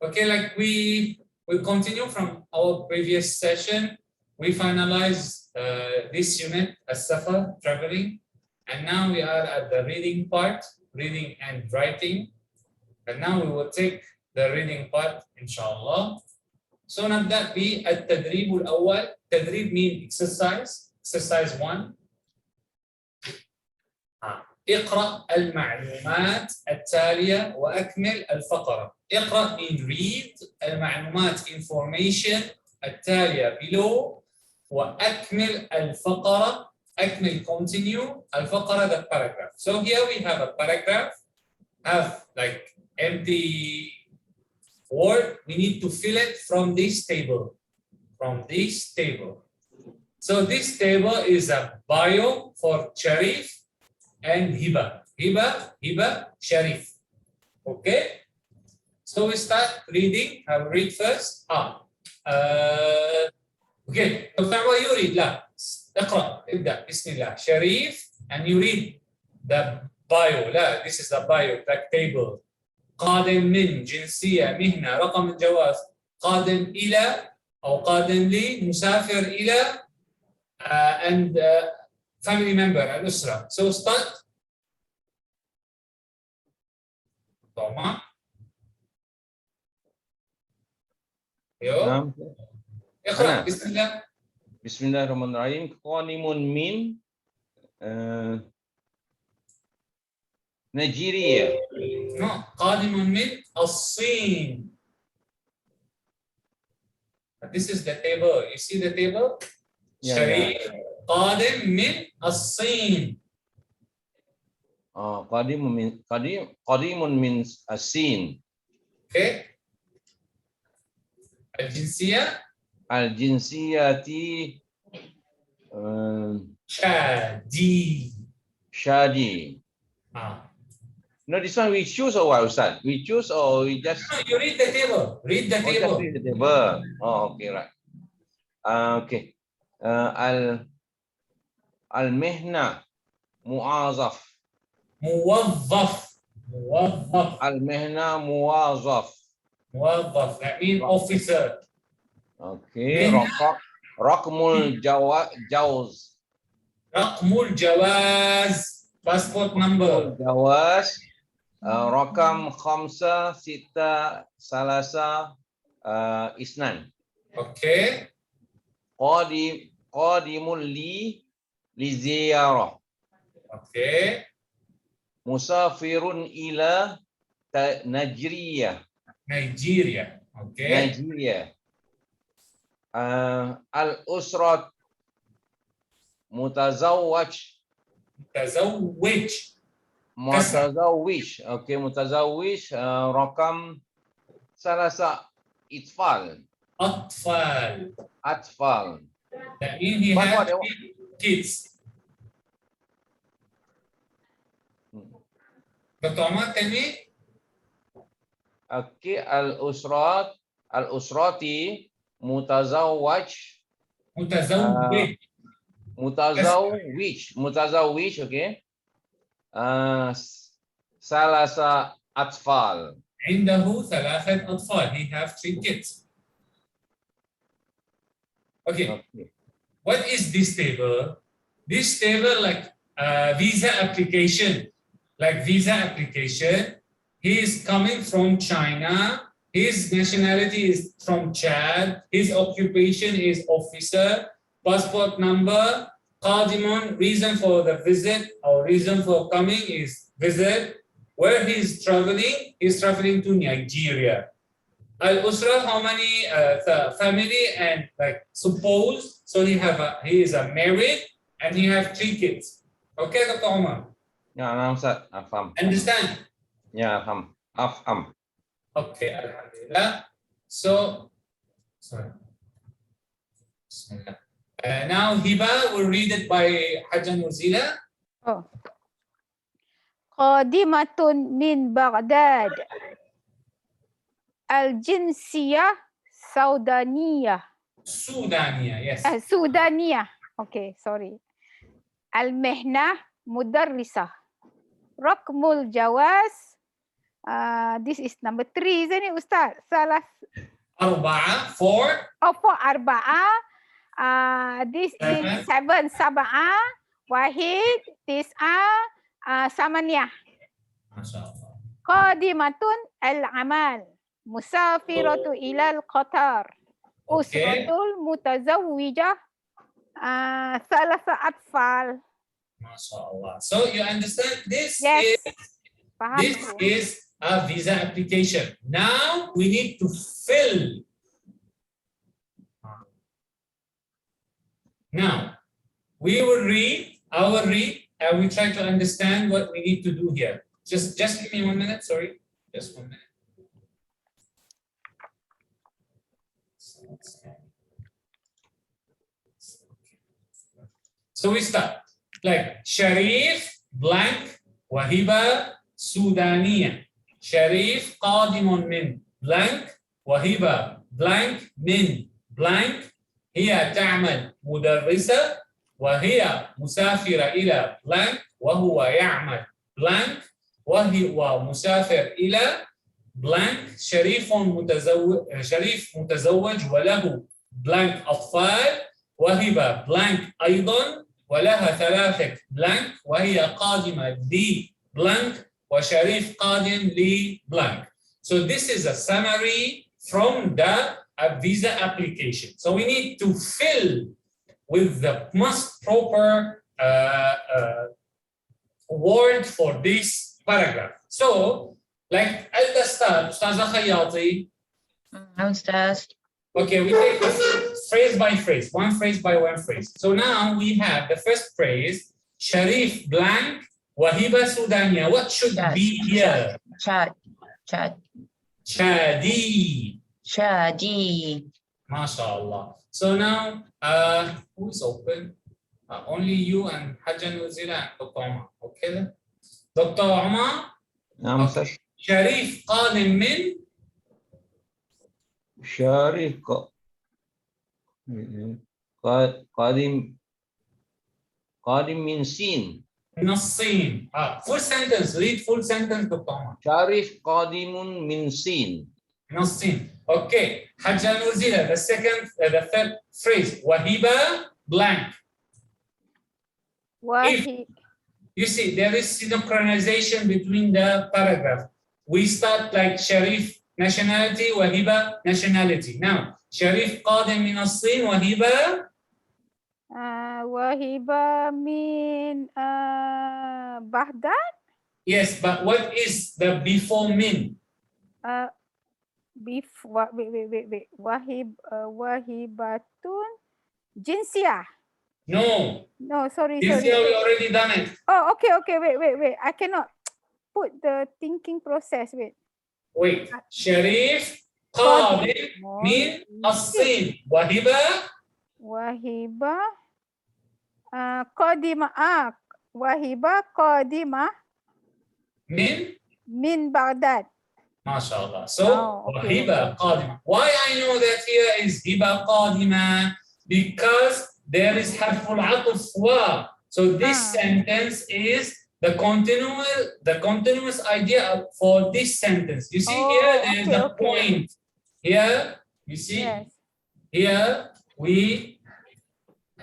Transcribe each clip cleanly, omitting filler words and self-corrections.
Okay, like we continue from our previous session. We finalized this unit, السفر, traveling, and now we are at the reading part, reading and writing. And now we will take the reading part, inshallah. So نبدأ بالتدريب الأول. تدريب mean exercise. Exercise 1. اقرأ المعلومات التالية وأكمل الفقرة. اقرأ mean read. المعلومات information التالية below. وأكمل الفقرة. أكمل continue. الفقرة the paragraph. So here we have a paragraph. Have like empty word. We need to fill it from this table. From this table. So this table is a bio for Sharif and Hiba. Hiba, Sharif. Okay? So we start reading. I will read first. Okay. Dr. Awa, you read. لا. اقرأ. ابدأ. بسم الله. Sharif. And you read the bio. لا. This is the bio. Like table. قادم من جنسية مهنة رقم الجواز قادم إلى أو قادم لي مسافر إلى and family member الأسرة. So start. طبعا. نعم. اقرأ. بسم الله. بسم الله الرحمن الرحيم. قادم من نيجيريا. No. قادم من الصين. This is the table. You see the table? شريف قادم من الصين. قادم من الصين. Okay. الجنسية شادي. No, this one we choose or what, Ustaz? We choose or we just... No, you read the table. Read the table. Read the table. Oh, okay, right. Okay. Al-Mihna Mu'azaf. موظف. Al-Mihna Mu'azaf. موظف. That means officer. Okay. Raqmul Jawaz. Raqmul Jawaz. Passport number. Jawaz. Rakam 563 Okay. Qadimul li ziyarah. Okay. Musafirun ila Nigeria. Okay. Nigeria. Al-usrat mutazawwaj. Okay, mutazawwij. Rakam salasa itfal. Atfal. That means he has kids. Dr. Omar, tell me. Okay, al-usrati mutazawwaj. Mutazawwij, okay. Salasa atfal. عنده 3 أطفال. He have 3 kids. Okay. What is this table? This table like visa application. Like visa application. He is coming from China. His nationality is from Chad. His occupation is officer. Passport number. Qadimun, reason for the visit or reason for coming is visit. Where he is traveling to Nigeria. Al-Usra, how many family and like suppose, so he is a married and he have 3 kids. Okay, Dr. Omar? Yeah, Ustaz. Afham. Understand? Yeah, afham. Okay, alhamdulillah. So, sorry. Now Hiba will read it by Hajjan Wazila. Oh. Qadimatun min Baghdad. Al-jinsiyah Saudaniyah. Yes. Sudaniyah. Okay, sorry. Al-mihna mudarrisah. Raqmul jawaz This is number 3, isn't it, Ustaz? Salah. 4 4. Oh, 4 arba'ah. This is 7 sab'ah. Wahid tis'ah. Samaniyah. MashaAllah. Qadimatun al-amal. Musafiratu ilal qatar. Usratul mutazawwijah. Thalatha atfal. MashaAllah. So you understand this Yes. this is a visa application. Now we need to fill. Now we will read, I will read, and we try to understand what we need to do here. Just give me 1 minute, sorry. Just 1 minute. So we start. Like Sharif blank Wahiba Sudaniya. Sharif qadimun min blank Wahiba blank min blank. هي تعمل مدرسة وهي مسافرة إلى blank وهو يعمل blank وهو مسافر إلى blank. شريف متزوج وله blank أطفال. وهبة blank أيضا ولها 3 blank وهي قادمة ل blank وشريف قادم ل blank. So this is a summary from the visa application. So we need to fill with the most proper word for this paragraph. So like at the start, Ustaza Khayati. Ustaz. Okay, we take this phrase by phrase, one phrase by one phrase. So now we have the first phrase, Sharif blank, Wahiba Sudaniya. What should be here? Shadi. Shadi. MashaAllah. So now, who is open? Only you and Hajjan Uzila and Dr. Omar. Okay? Dr. Omar? نعم أستاذ. Sharif قادم من شريف قادم من سين. من الصين. Full sentence. Read full sentence, Dr. Omar. شريف قادم من سين. من الصين. Okay. Hajjan Uzila, the second, the third phrase. Wahiba blank. Wahid. You see, there is synchronization between the paragraph. We start like Sharif nationality, Wahiba nationality. Now, Sharif قادم من الصين, Wahiba Wahiba min Baghdad. Yes, but what is the before min? Wait. Wahibatun jinsiyah. No. No, sorry. This year we already done it. Oh, okay. Wait. I cannot put the thinking process. Wait. Sharif قادم من الصين, Wahiba qadima. Wahiba qadima min Baghdad. MashaAllah. So, Wahiba qadima. Why I know that here is Hiba qadima? Because there is harful atuf wa. So this sentence is the continuous idea for this sentence. You see here there is a point. Here you see here we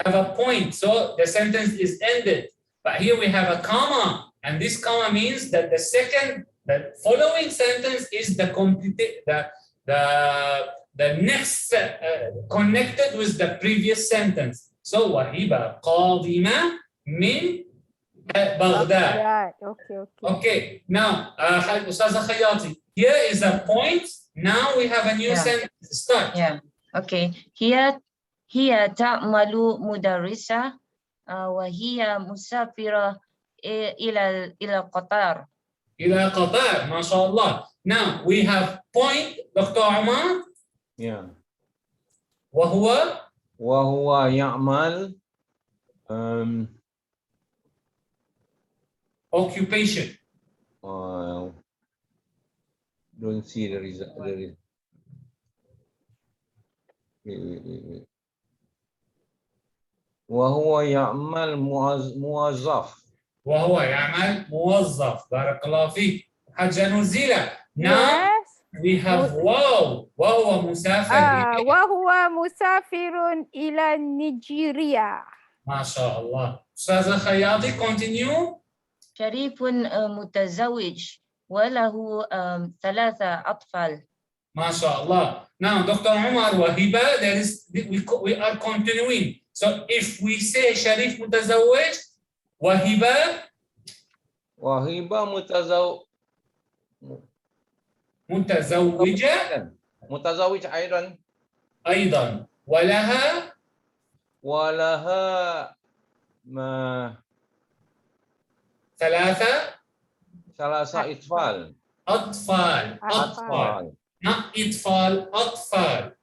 have a point. So the sentence is ended. But here we have a comma, and this comma means that the following sentence is the next connected with the previous sentence. So Wahiba qadima min Baghdad. Okay. Now, Ustaza Khayati, here is a point. Now we have a new sentence. Start. Yeah. Okay. هي تعمل مدرسة وهي مسافرة إلى قطر. إلى قطر. ما شاء الله. Now we have point, Dr. Omar. Yeah. وهو يعمل occupation. Don't see the result. Wait. وهو يعمل موظف. وهو يعمل موظف. بارك الله فيك. حاجة نزيلة. Now Yes. we have واو. وهو مسافر. وهو مسافر إلى نيجيريا. ما شاء الله. أستاذة خياطي continue. شريف متزوج وله 3 أطفال. ما شاء الله. Now Dr. Umar وهبة, we are continuing. So if we say شريف متزوج وهبة متزوجة متزوج أيضا ولها ثلاثة أطفال. not أطفال.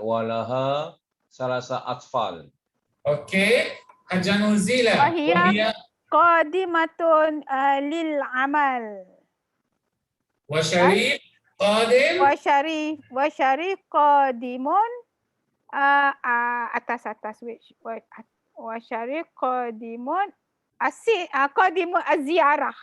ولها 3 أطفال. أوكي. حاجة نزيلة وهي قادمة للعمل. وشريف قادم. وشريف قادم atas which وشريف قادم قادم الزيارة.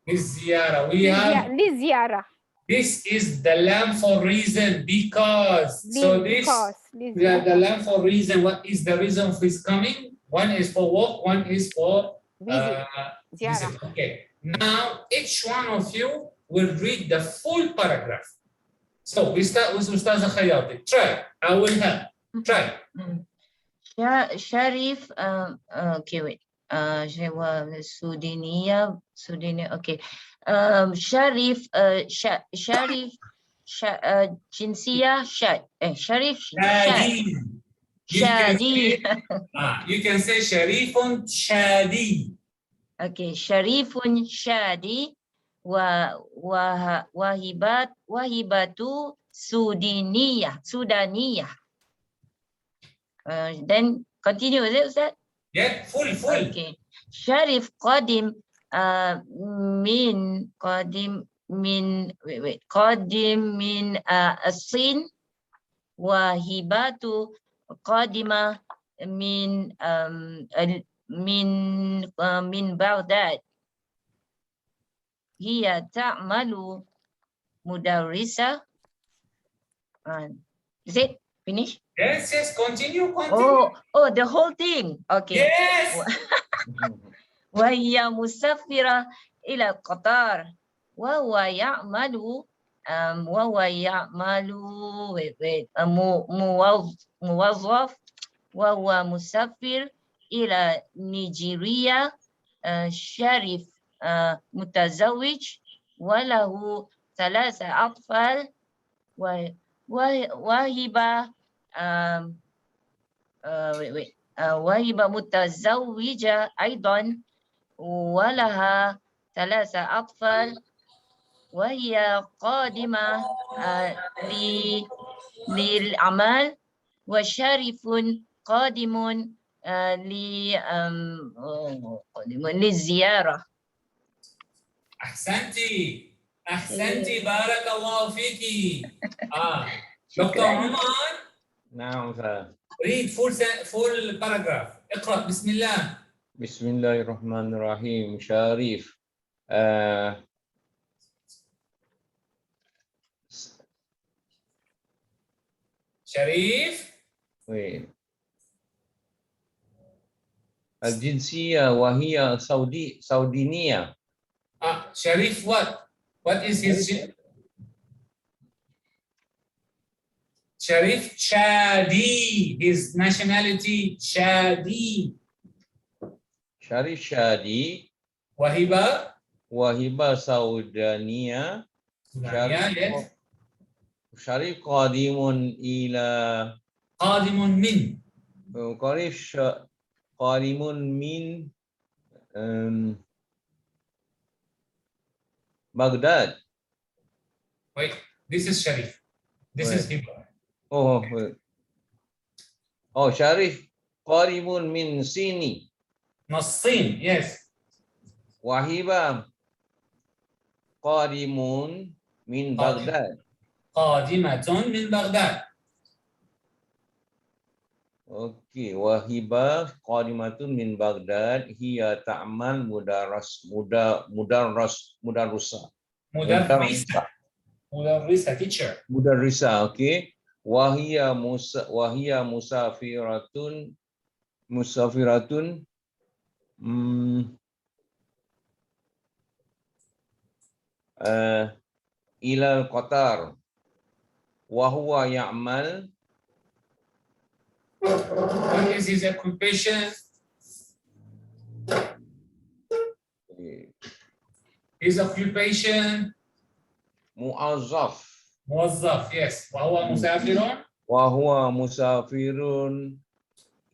للزيارة. This is the lamb for reason because. So this the lamb for reason. What is the reason of his coming? One is for work, one is for visit. Okay. Now each one of you will read the full paragraph. So we start with Ustaza Khayati. Try. I will help. Try. Sharif, okay, wait. Sudinia, okay. Sharif, Jinsiyah, Sharif, Shadi. You can say Sharifun Shadi. Okay, Sharifun Shadi. Wahibatu Sudaniyah. Then continue, is it, Ustaz? Yeah, full. Okay. Sharif Qadim min As-Sin Wahibatu Qadima min Baghdad. Hiya ta'malu mudarrisa. Is it finished? Yes, continue. Oh, the whole thing. Okay. Yes. وهي مسافرة إلى قطر وهو يعمل موظف وهو مسافر إلى نيجيريا. شريف متزوج وله 3 أطفال. وهبة متزوجة أيضا ولها 3 أطفال وهي قادمة للعمل. وشريف قادم للزيارة. أحسنتي بارك الله فيكي. دكتور عمر. نعم سلام. read full paragraph. اقرأ. بسم الله. بسم الله الرحمن الرحيم. شريف الجنسية وهي سعودية. شريف what is his Sharif Shadi, his nationality Shadi. Sharif Shadi. Wahiba Saudania. Yes. Sharif Qadimun ila. Qadimun min. Qadimun min Baghdad. Wait, this is Sharif. This is Hiba. Sharif Qadimun min Sini. Nassin, yes. Wahiba Qadimun min Baghdad. Qadimatun min Baghdad. Okey, Wahibah qadimatun min Baghdad, hiya ta'mal mudarrisa. Mudarrisa, teacher. Mudarrisa, okey. Wahiya musafiratun ila al-Qatar. Wa huwa ya'mal. What is his occupation? His occupation? Mu'azzaf. موظف, yes. وهو مسافر. وهو مسافر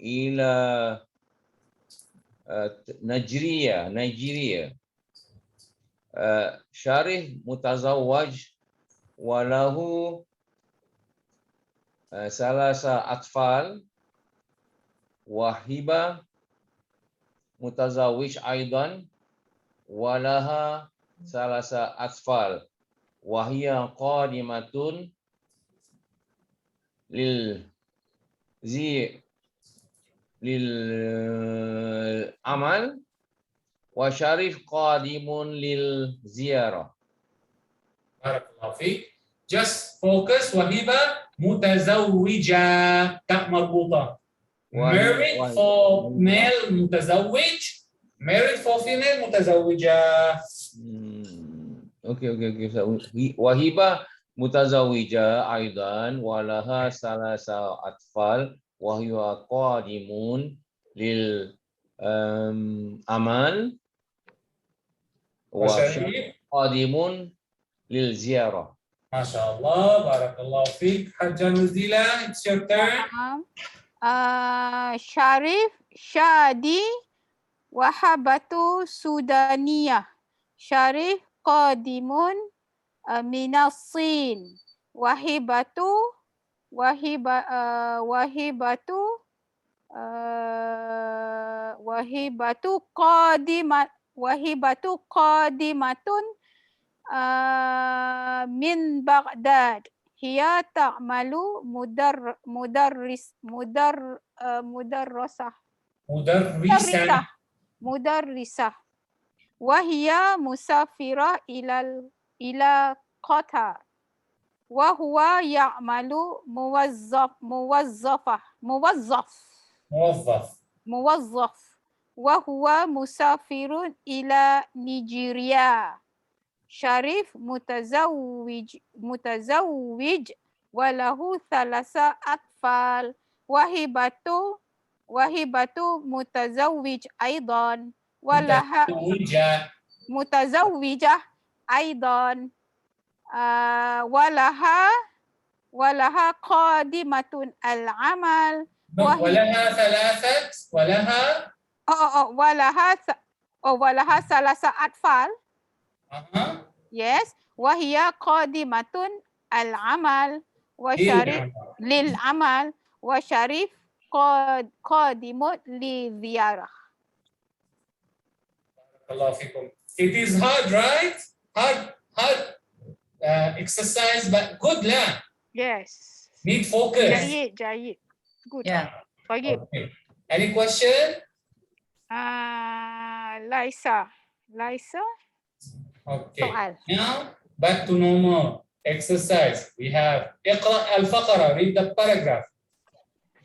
إلى نيجيريا. شارح متزوج وله 3 أطفال. وهبة متزوج أيضا ولها 3 أطفال. وهي قادمة للعمل. وشريف قادم للزيارة. بارك الله فيك. Just focus. وهبة متزوجة, تاء مربوطة. Married for male متزوج. Married for female متزوجة. اوكي. وهبة متزوجة أيضا ولها 3 أطفال وهي قادمون للعمل. وشريف قادمون للزيارة. ما شاء الله, بارك الله فيك. حجة نزيلة, it's your turn. شريف شادي وهبة سودانية. شريف قادم من الصين. وهبة قادمة من بغداد. هي تعمل مدرسة. وهي مسافرة إلى قطر. وهو يعمل موظف. وهو مسافر إلى نيجيريا. شريف متزوج وله 3 أطفال. وهبة متزوج أيضا ولها متزوجة أيضا ولها قادمة العمل. ولها 3 أطفال. Yes. وهي قادمة العمل. للعمل. وشريف قادم للزيارة. الله فيكم. It is hard, right? Hard exercise, but good, lah. Yes. Need focus. جيد. Good. Yeah. طيب. Okay. Any question? Laisa. Okay. سؤال. Now back to normal exercise. We have اقرأ الفقرة, read the paragraph.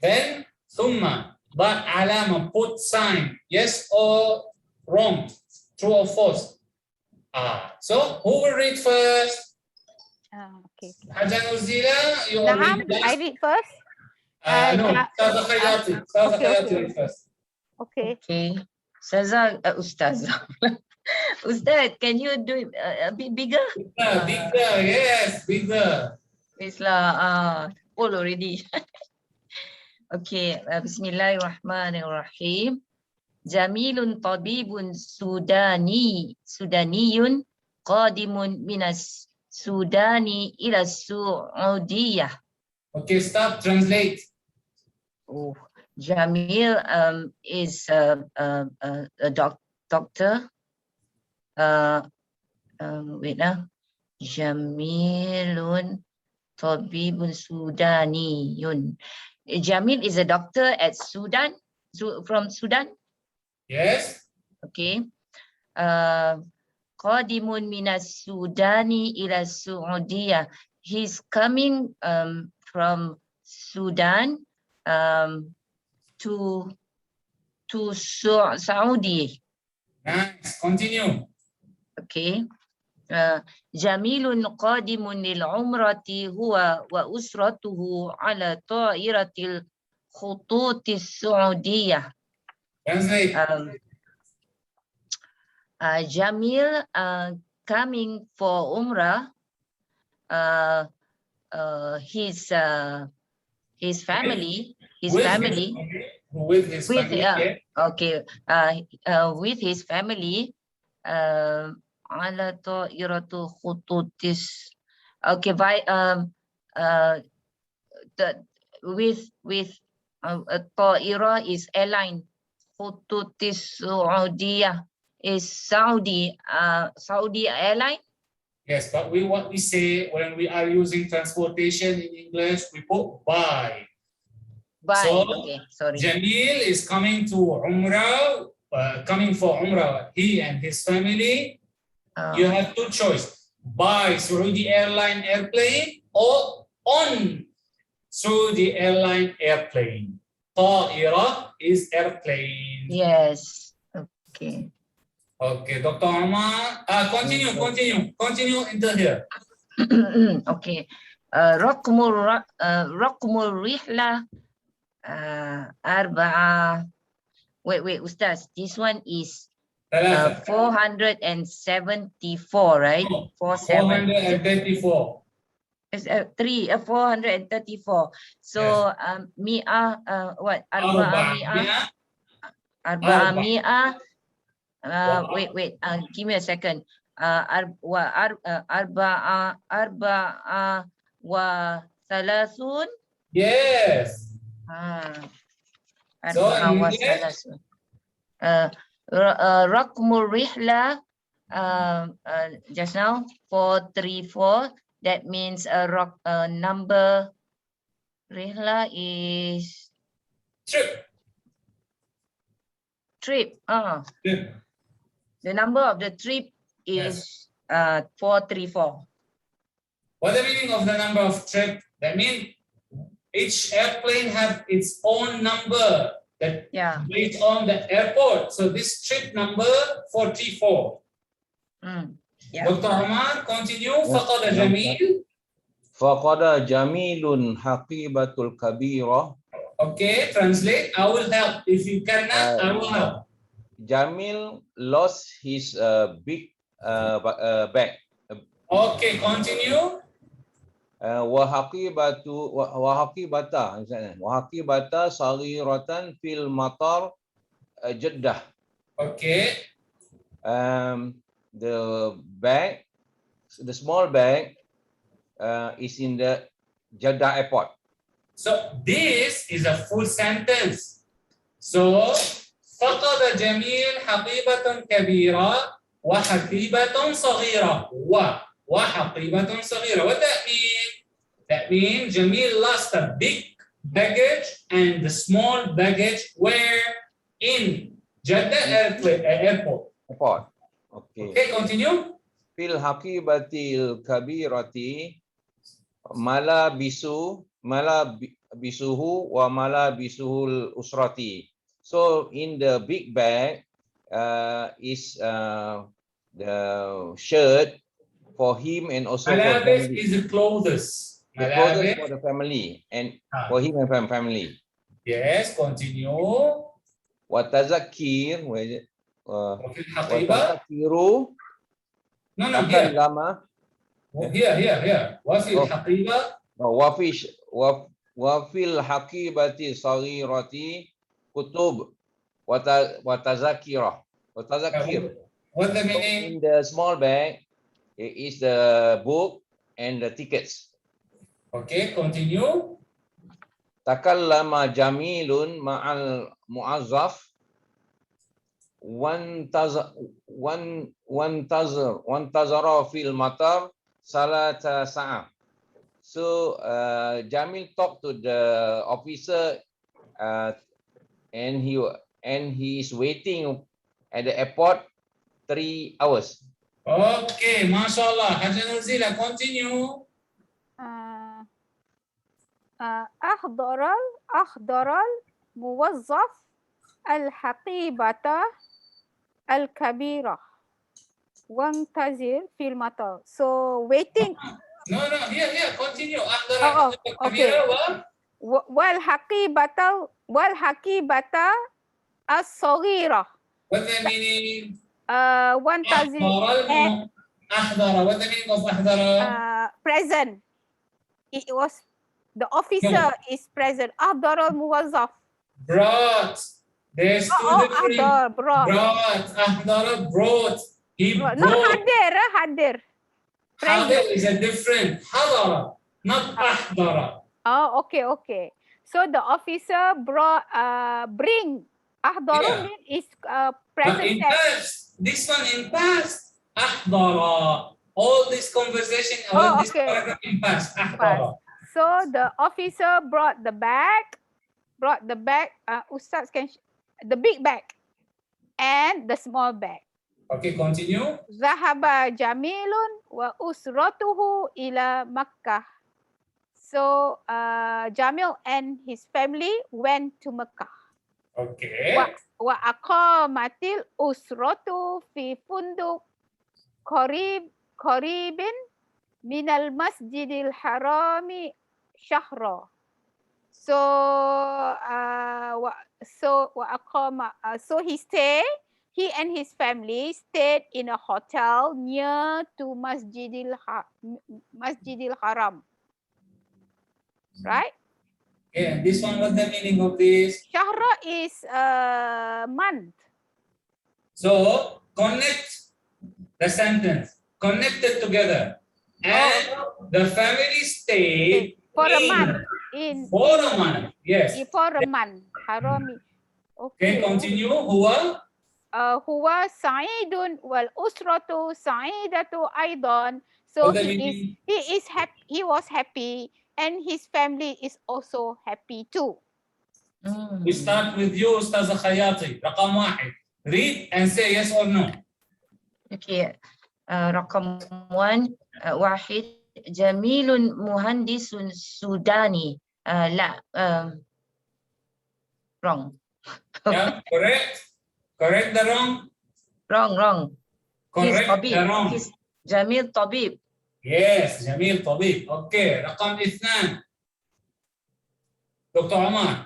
Then ثم ضع علامة, put sign, yes or wrong, true or false. So who will read first? Okay. حاجة نزيلة, you will read last. I read first. No, Ustazah Khayati read first. Okay. Ustazah. Ustaz, can you do it a bit bigger? Bigger, yes, bigger. It's like full already. Okay, Bismillahirrahmanirrahim. Jamilun tabibun Sudaniyun qadimun minas Sudani ila Saudiyah. Okay, stop, translate. Jamil is a doctor. Wait now. Jamilun tabibun Sudaniyun. Jamil is a doctor at Sudan, from Sudan. Yes. Okay. Qadimun minas Sudani ila Saudiya. He's coming from Sudan to Saudi. Nice. Continue. Okay. Jamilun qadimun lil umrati huwa wa usratuhu ala ta'iratil khututis Saudiyah. Translate. Jamil coming for Umrah. His family, With his family. Okay, with his family. Ala ta'iratu khututis. Okay, by with ta'ira is airline. Khututis Saudiyah is Saudi airline. Yes, but what we say when we are using transportation in English, we put by. So, okay, sorry. Jamil is coming to Umrah, coming for Umrah, he and his family. You have two choices: by Saudi airline airplane or on Saudi airline airplane. Ta'ira is airplane. Yes. Okay. Okay, Dr. Omar. Continue into here. Okay. Raqmul rihla arba'a. Wait, Ustaz. This one is 474, right? No, 434. It's 434. So mi'ah, what? Arba'a mi'ah. Wait. Give me a second. Arba'a wa thalathun. Yes. So in English, Raqmul rihla, just now 434. That means number. Rihla is trip. The number of the trip is 434. What the meaning of the number of trip? That means each airplane have its own number that based on the airport. So this trip number 44. Dr. Omar, continue. Faqada Jamil. Faqada Jamilun haqibatul kabira. Okay, translate. I will help. If you cannot, I will help. Jamil lost his big bag. Okay, continue. Wahaqibata saghiratan fil matar Jeddah. Okay. The small bag is in the Jeddah airport. So this is a full sentence. So فقد جميل حقيبة كبيرة وحقيبة صغيرة وحقيبة صغيرة. What that mean? That means Jamil lost a big baggage and the small baggage were in Jeddah airport. Okay, continue. Fil haqibatil kabirati malabisuhu wa malabisuhul usrati. So in the big bag is the shirt for him and also for the family. Is the clothes. The clothes for the family and for him and family. Yes, continue. Watazakir. Watazakiru. No, here. Lama. Here. Wafil haqiba. Wafil haqibati saghirati kutub watazakir. What the meaning? In the small bag is the book and the tickets. Okay, continue. Takallama Jamilun ma'al mu'azzaf wantazara fil matar salata sa'a. So Jamil talked to the officer, and he is waiting at the airport 3 hours. Okay, mashallah. Haja Nazila, continue. أحضر الموظف الحقيبة الكبيرة وانتظر في المطار. So waiting. No, here, continue. أحضر Oh, الحقيبة okay. الكبيرة والحقيبة الصغيرة. What's the meaning? وانتظر أحضر. What's the meaning of أحضر? present. It was the officer is present. أحضر الموظف. Brought. There's two different. brought. أحضر brought. He No, brought. حضر. حاضر is a different. حضر, not أحضر. Oh, okay. So the officer bring. أحضر is present But in tense. past, this one in past, أحضر. All this conversation, all this paragraph in past, أحضر. So the officer brought the bag. Ustaz the big bag and the small bag. Okay, continue. ذهب جميل وأسرته إلى مكة. So Jamil and his family went to Mecca. Okay. وأقامت الأسرة في فندق قريب من المسجد الحرام شهرا. He and his family stayed in a hotel near to Masjidil Haram. Right? Yeah, this one, what's the meaning of this? Shahra is a month. So connect the sentence. Connect it together. And the family stayed for a month. For a month. Yes. For a month. Harami. Okay, continue. هو سعيد والأسرة سعيدة أيضا. So he was happy and his family is also happy too. We start with you, Ustaz Khayati. رقم 1. Read and say yes or no. Okay. رقم 1 واحد جميل مهندس سوداني. لا wrong. Yeah, correct. Correct the wrong. Wrong. Correct the wrong. جميل طبيب. Yes, جميل طبيب. Okay. رقم 2. دكتور عمر.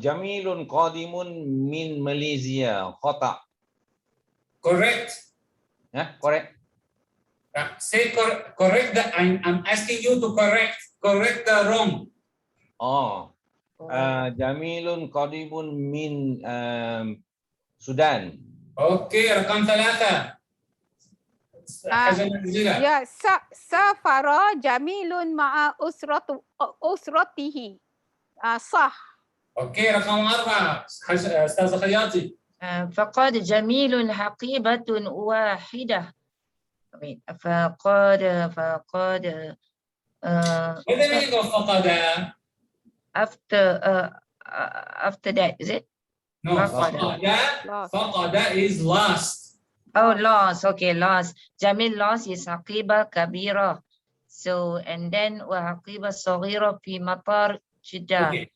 جميل قادم من ماليزيا. خطأ. Correct. Yeah, correct. Say correct the. I'm asking you to correct the wrong. جميل قادم من السودان. Okay, رقم 3. يا سافر جميل مع أسرته. صح. Okay, رقم 4. أستاذ خياطي. فقد جميل حقيبة واحدة. فقد What the meaning of فقد? After that, is it? No, فقد is lost. Oh, lost. Okay, lost. جميل lost is حقيبة كبيرة. So, and then وحقيبة صغيرة في مطار جدة. Okay.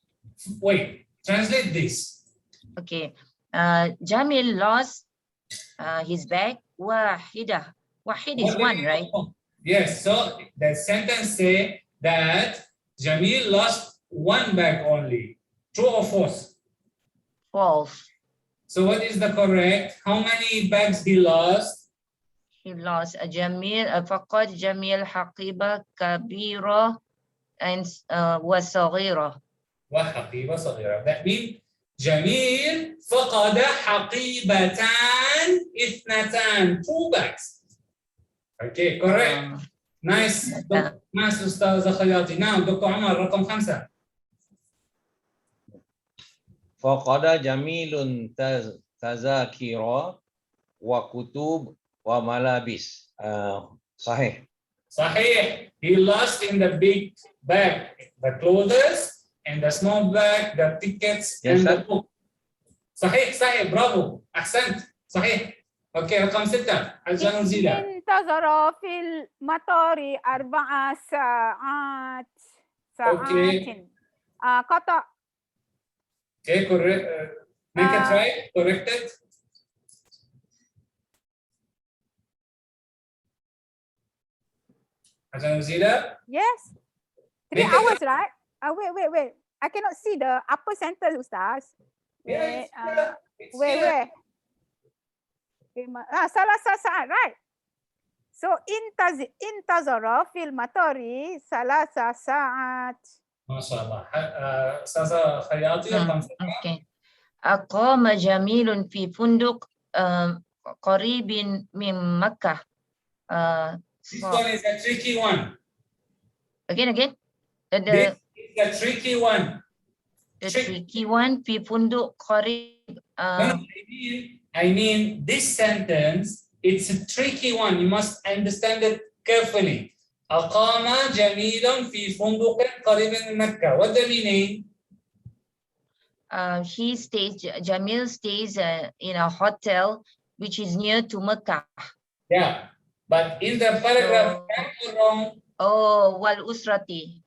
Wait, translate this. Okay. Jamil lost his bag. واحدة. واحد is one, right? Yes. So the sentence say that Jamil lost one bag only. True or false? False. So what is the correct? How many bags he lost? He lost جميل. فقد جميل حقيبة كبيرة and وصغيرة. وحقيبة صغيرة. That means جميل فقد حقيبتان اثنتان. 2 bags. Okay, correct. Nice. Nice, أستاذ خياطي. Now, دكتور عمر, رقم 5. فقد جميل تذاكر وكتب وملابس. صحيح. صحيح. He lost in the big bag the clothes and the small bag the tickets Yes, and sir. the book. صحيح برافو أحسنت صحيح. أوكي رقم 6 عشان نزيدها. انتظر في المطار 4 ساعات. Okay. قطع. Okay, correct. Make it right. Corrected. عشان نزيدها. Yes. 3 hours, right? Wait. I cannot see the upper sentence, Ustaz. Yes. It's Where? ثلاث ساعات, right? So انتظر في المطار 3 ساعات. ما شاء الله. أستاذة خياطي رقم 6. Okay. أقام جميل في فندق قريب من مكة. This one is a tricky one. Again. This is a tricky one. The tricky one في فندق قريب. No, I mean this sentence, it's a tricky one. You must understand it carefully. أقام جميل في فندق قريب من مكة. What the meaning? Jamil stays in a hotel which is near to Mecca. Yeah, but in the paragraph, right or wrong? Oh, wal usrati.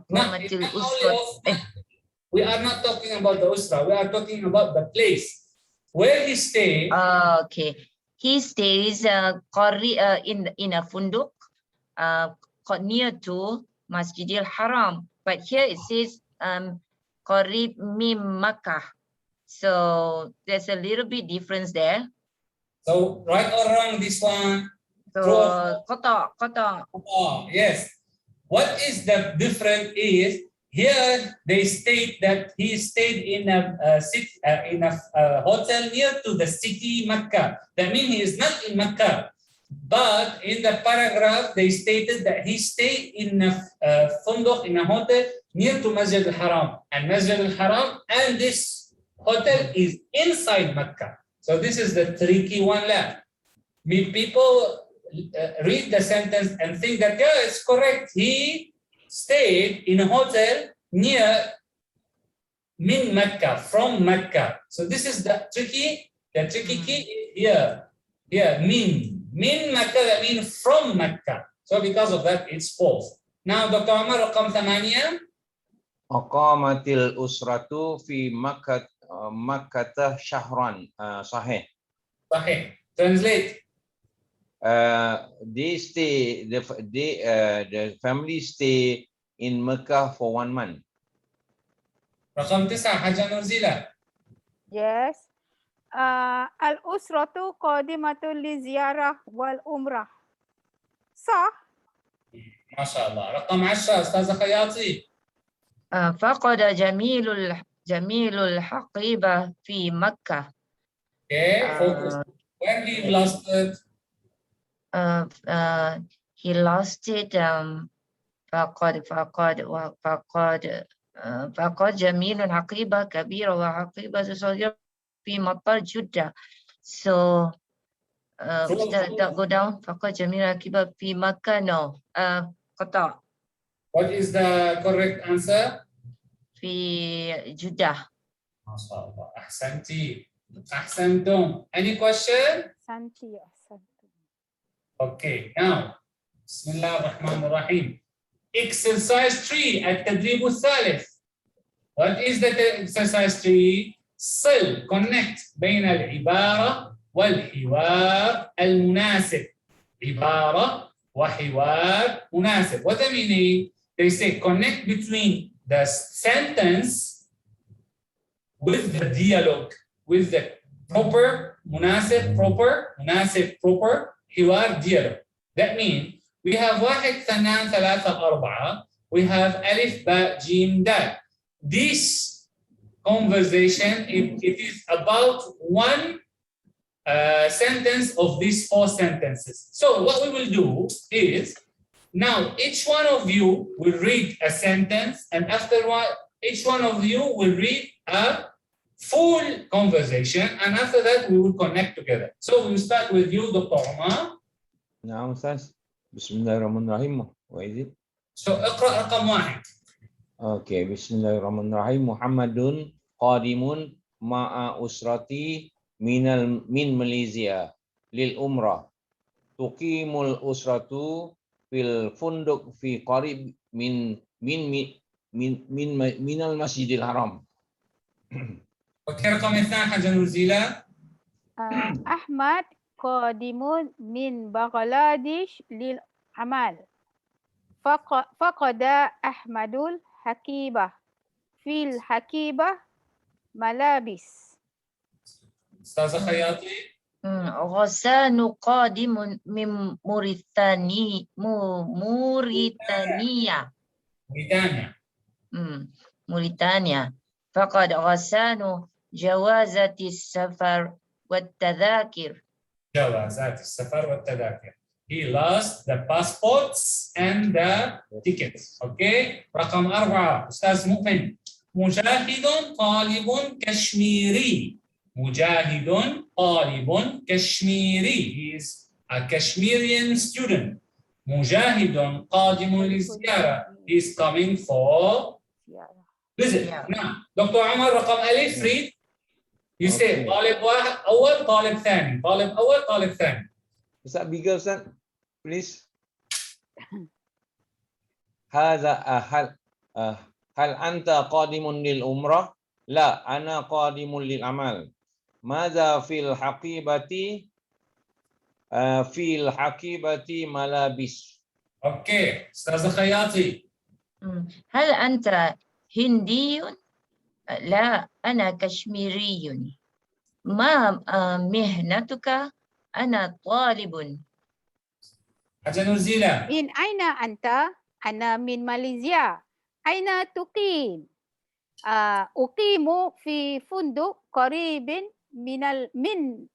No, it's not only we are not talking about the usra. We are talking about the place where he stays. Okay, he stays in a funduk near to Masjidil Haram. But here it says Qarib min Makkah. So there's a little bit difference there. So right or wrong this one? So qata. Oh, yes. What is the difference is here they state that he stayed in a hotel near to the city Mecca. That means he is not in Mecca. But in the paragraph they stated that he stayed in a funduk, in a hotel near to Masjid al-Haram. And Masjid al-Haram and this hotel is inside Mecca. So this is the tricky one left. People read the sentence and think that yeah, it's correct. He stayed in a hotel near min Mecca, from Mecca. So this is the tricky key is here. Min Mecca, that means from Mecca. So because of that, it's false. Now, Dr. Omar, رقم 8. أقامت الأسرة في مكة شهرا. صحيح. صحيح. Translate. The family stay in Mecca for 1 month. رقم 9 حاجة نرزيلة. Yes. الأسرة قادمة للزيارة والعمرة. صح. ما شاء الله. رقم 10 أستاذة خياطي. فقد جميل الحقيبة في مكة. Okay, focus. When he lost it? He lost it. فقد جميل الحقيبة كبيرة وحقيبة صغيرة في مطار جدة. So that go down. فقد جميل الحقيبة في مكة. No. قطع. What is the correct answer? في جدة. ما شاء الله. أحسنتي. أحسنتم. Any question? أحسنتي. Okay, now بسم الله الرحمن الرحيم. Exercise 3 التدريب الثالث. What is the exercise 3? صل connect بين العبارة والحوار المناسب. عبارة وحوار مناسب. What the meaning? They say connect between the sentence with the dialogue, with the proper مناسب proper حوار dialogue. That means we have 1 2 3 4. We have ألف باء جيم دال. This conversation, it is about one sentence of these 4 sentences. So what we will do is, now each one of you will read a sentence, and afterward each one of you will read a full conversation, and after that we will connect together. So we will start with you, Dr. Omar. Now, Ustaz. Bismillahirrahmanirrahim. What is it? So اقرأ رقم 1. Okay, Bismillahirrahmanirrahim. Muhammadun qadimun ma'a usrati min Malaysia lil umrah. Tuqimul usratu fil funduk fi qarib minal masjidil haram. اوكي رقم 2 حاجة نزيلة. أحمد قادم من بنغلاديش للعمل. فقد أحمد الحقيبة. في الحقيبة ملابس. أستاذة خياطي. غسان قادم من موريتانيا. موريتانيا. فقد غسان جوازات السفر والتذاكر. جوازات السفر والتذاكر. He lost the passports and the tickets. Okay. رقم 4 أستاذ مؤمن. مجاهد طالب كشميري. مجاهد طالب كشميري. He is a Kashmirian student. مجاهد قادم للزيارة. He is coming for visit. Now, Dr. Omar رقم ألف read. You say طالب أول طالب ثاني. طالب أول طالب ثاني. Ustaz bigger Ustaz, please. هذا هل أنت قادم للعمرة؟ لا أنا قادم للعمل. ماذا في الحقيبة؟ في الحقيبة ملابس. اوكي استاذ خياطي. هل أنت هندي؟ لا أنا كشميري. ما مهنتك؟ أنا طالب. حاجة نزيلة. من أين أنت؟ أنا من ماليزيا. أين تقيم؟ أقيم في فندق قريب من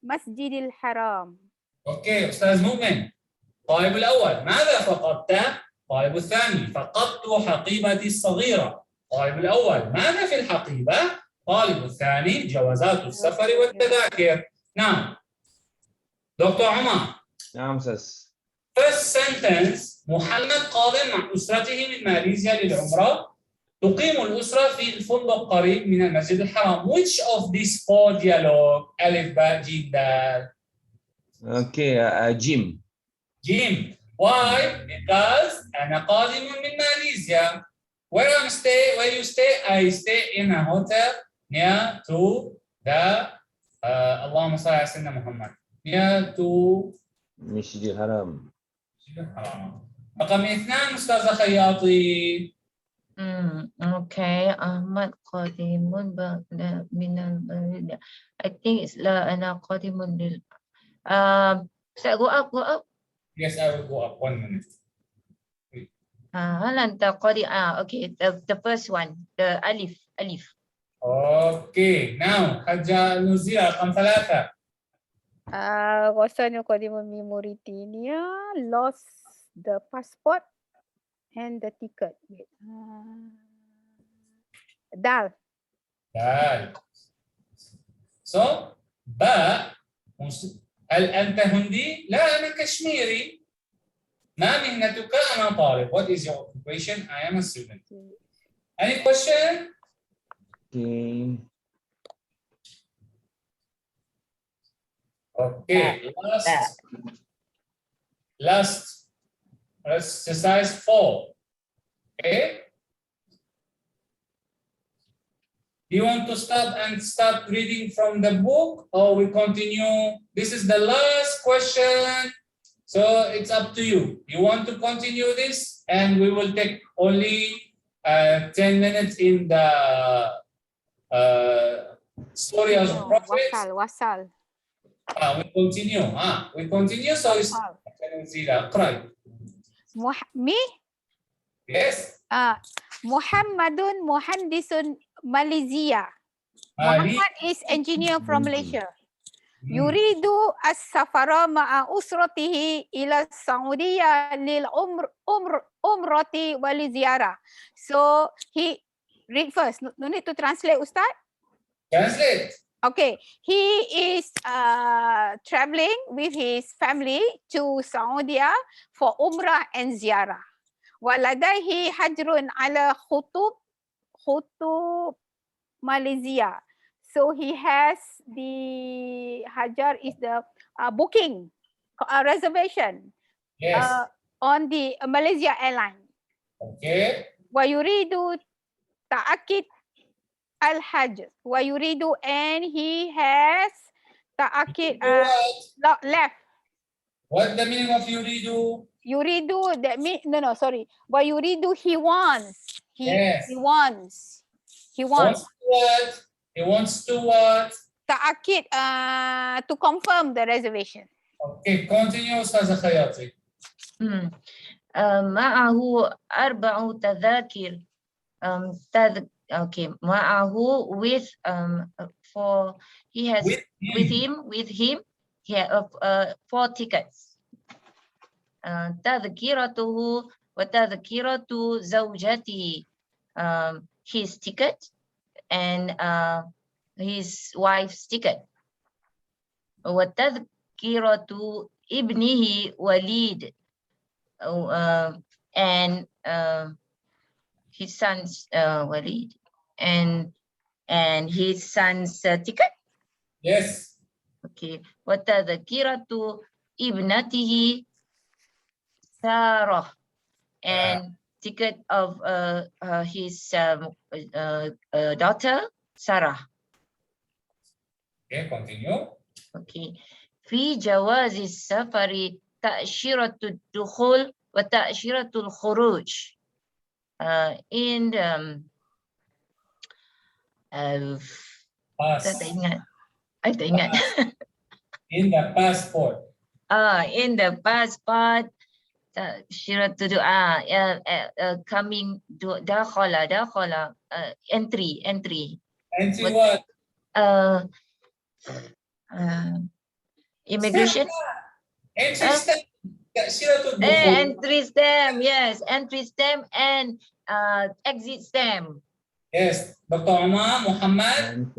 مسجد الحرام. اوكي استاذ مؤمن. طالب الاول ماذا فقدت؟ طالب الثاني فقدت حقيبتي الصغيرة. طالب الاول ماذا في الحقيبة؟ طالب الثاني جوازات السفر والتذاكر. نعم دكتور عمر. نعم سس. First sentence محمد قادم مع أسرته من ماليزيا للعمرة. تقيم الأسرة في الفندق قريب من المسجد الحرام. Which of these four dialogue? ألف باء جيم دال. Okay, Jim. Jim. Why? Because أنا قادم من ماليزيا. Where you stay? I stay in a hotel near to the اللهم صل على سيدنا محمد. Near to مسجد الحرام. رقم 2 أستاذة خياطي. Okay, أحمد قادم من المدينة. I think it's لا أنا قادم لل. Go up. Yes, I will go up 1 minute. هل أنت قادم؟ Okay, the first one, the ألف. Okay, now حاجة نزيلة رقم 3. غسان قادم من موريتانيا. Lost the passport and the ticket. دال. So باء. هل أنت هندي؟ لا أنا كشميري. ما مهنتك؟ أنا طالب. What is your occupation? I am a student. Any question? Okay. Last exercise 4. Okay. Do you want to stop and start reading from the book, or we continue? This is the last question, so it's up to you. You want to continue this, and we will take only 10 minutes in the story of the prophets. Wasal. We continue. We continue. So it's me? Yes. Muhammadun Muhandisun Malaysia. Muhammad is engineer from Malaysia. Yuridu as-safara ma'a usratihi ila Saudiya lil umrati wal ziyarah. So he read first. No need to translate, Ustaz? Translate. Okay, he is traveling with his family to Saudi for Umrah and Ziarah. ولديه حجر على خطوط Malaysia. So he has the hajar is the booking reservation Yes. on the Malaysia airline. Okay. ويريد تأكيد الحجر ويريد and he has تأكيد left. What the meaning of yuridu? Yuridu that mean no sorry. ويريد he wants. Yes. He wants. He Wants wants. to what? He wants to what? تأكيد to confirm the reservation. Okay, continue أستاذة خياطي. معه 4 تذاكر. Okay, معه with for he has with him he have 4 tickets. تذكرته وتذكرة زوجته, his ticket and his wife's ticket. وتذكرة ابنه وليد, and his son's Walid and his son's ticket. Yes. Okay. وتذكرة ابنته Sarah, and ticket of his daughter Sarah. Okay, continue. Okay. في جواز السفر تأشيرة الدخول وتأشيرة الخروج. In the In the passport. In the passport تأشيرة coming to دخل entry. Entry what? Immigration. Entry stamp. تأشيرة الدخول. Entry stamp, yes, entry stamp and exit stamp. Yes, Dr. Umar, Muhammad.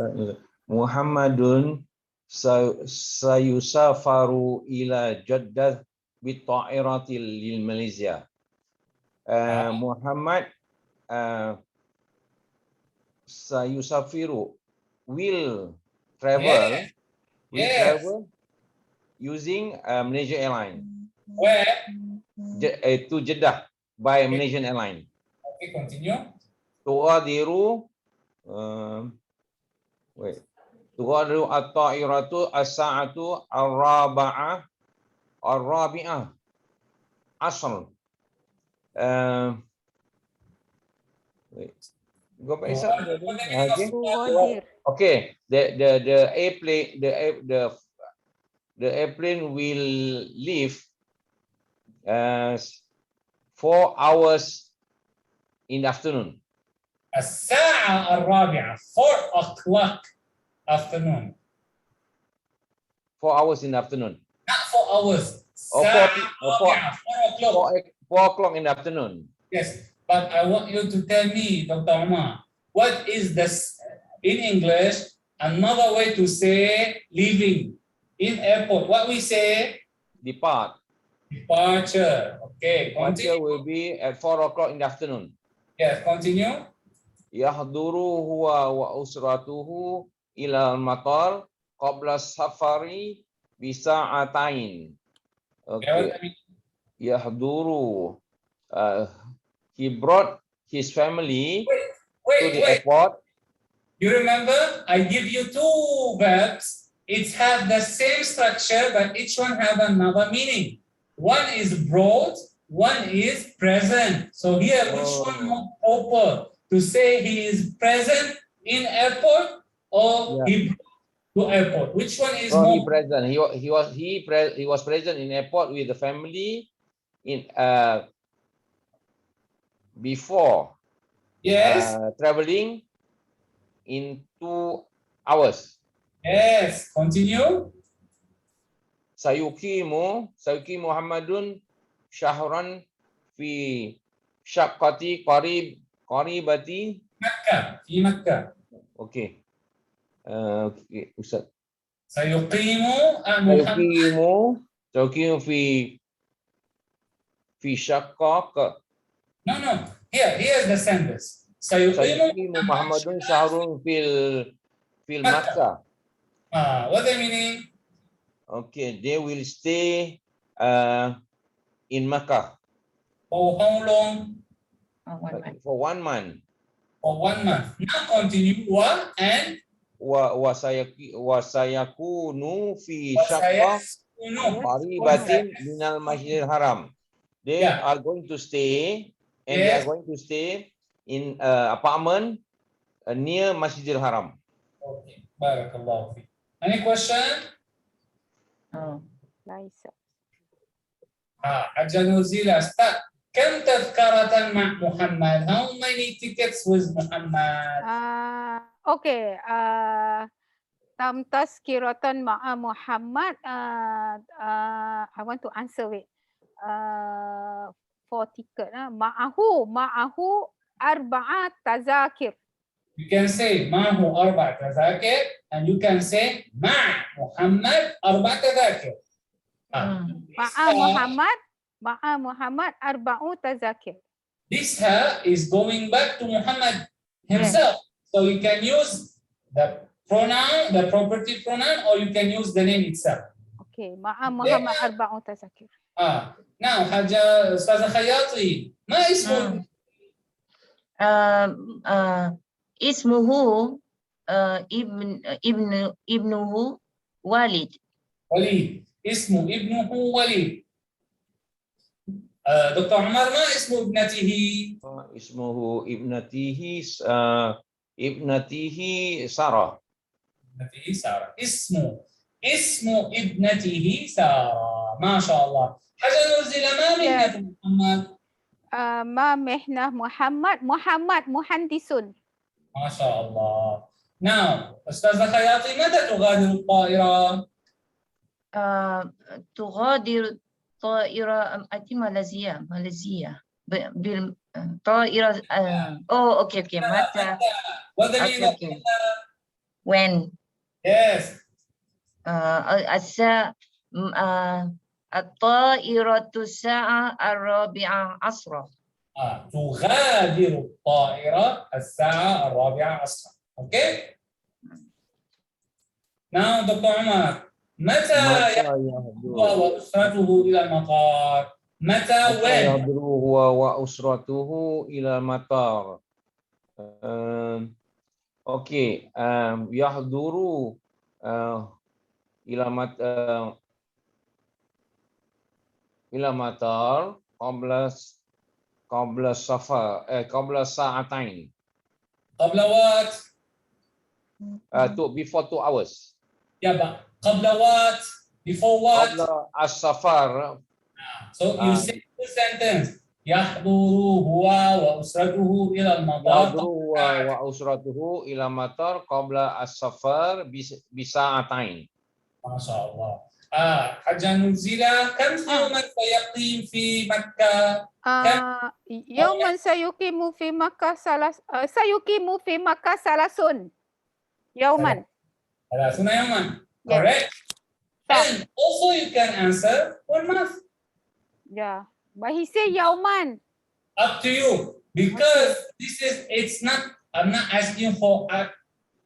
Muhammadun sayusafaru ila Jeddah bitta'irati lil Malaysia. Muhammad sayusafiru will travel using Malaysia Airlines. Where? To Jeddah by Malaysian Airline. Okay, continue. Tuadiru tuadiru at-ta'iratu as-sa'atu ar-rabi'ah asr. Go back okay. The airplane the airplane will leave 4 hours in the afternoon. الساعة الرابعة 4 o'clock afternoon. 4 hours in the afternoon. Not 4 hours. 4 o'clock in the afternoon. Yes, but I want you to tell me, Dr. Umar, what is this in English? Another way to say leaving in airport. What we say? Depart. Departure. Okay, Departure continue. will be at 4 o'clock in the afternoon. Yes, continue. Yahduru huwa wa usratuhu ila al-matar qabla safari bisa'atain. Okay. Yahduru. He brought his family to the airport. You remember? I give you 2 verbs. It have the same structure, but each one have another meaning. One is brought, one is present. So here, which one more proper? To say he is present in airport or he brought to airport? Which one is more present? He was present in airport with the family in before traveling in 2 hours. Yes, continue. Sayukimu Muhammadun syahran fi syaqati qaribati Makkah, fi Makkah. Okay. Okay, Ustaz. سيقيم محمد. سيقيم في شقة. No. Here's the sentence. سيقيم محمد شهر في مكة. What the meaning? Okay, they will stay in Makkah For how long? for 1 month. For 1 month. Now continue. And وسيكون في شقة قريبة من المسجد الحرام. They are going to stay and they are going to stay in apartment near Masjidil Haram. Okay. Barakallahu fi. Any question? ليس. حاجة نوزيلا استاذ. كم تذكرة مع محمد? How many tickets with Muhammad? Okay. Tam tazkiratan ma'a Muhammad. I want to answer it. 4 ticket. Ma'ahu arba'a tazakir. You can say معه 4 تذاكر and you can say مع محمد 4 تذاكر. Ma'a Muhammad arba'u tazakir. This ha is going back to Muhammad himself. So you can use the pronoun, the property pronoun, or you can use the name itself. Okay. Ma'a Muhammad arba'u tazakir. Now حاجة أستاذة خياطي ما اسمه؟ اسمه ابنه والد. اسمه ابنه وليد. دكتور عمر ما اسم ابنته؟ اسمه ابنته سارة. اسم ابنته سارة. ما شاء الله. حاجة نرزل ما مهنة محمد؟ ما مهنة محمد مهندس. ما شاء الله. Now أستاذة خياطي متى تغادر الطائرة؟ تغادر الطائرة ماليزيا بالطائرة. اوكي متى؟ When? Yes. الطائرة الساعة 4 عصرا. تغادر الطائرة الساعة 4 عصرا. Okay. Now دكتور عمر متى يحضر هو وأسرته إلى المطار؟ متى يحضر هو وأسرته إلى المطار؟ Okay. يحضر إلى المطار قبل السفر قبل ساعتين. قبل what? Before 2 hours. Yeah, but قبل what? Before what? قبل السفر. So you say the sentence. يحضر هو وأسرته إلى المطار. يحضر هو وأسرته إلى المطار قبل السفر بساعتين. ما شاء الله. حاجة نزيلة كم يوما سيقيم في مكة؟ يوما سيقيم في مكة ثلاثون يوما. 30 يوما. Correct. And also you can answer 1 month. Yeah, but he said yauman. Up to you, because I'm not asking for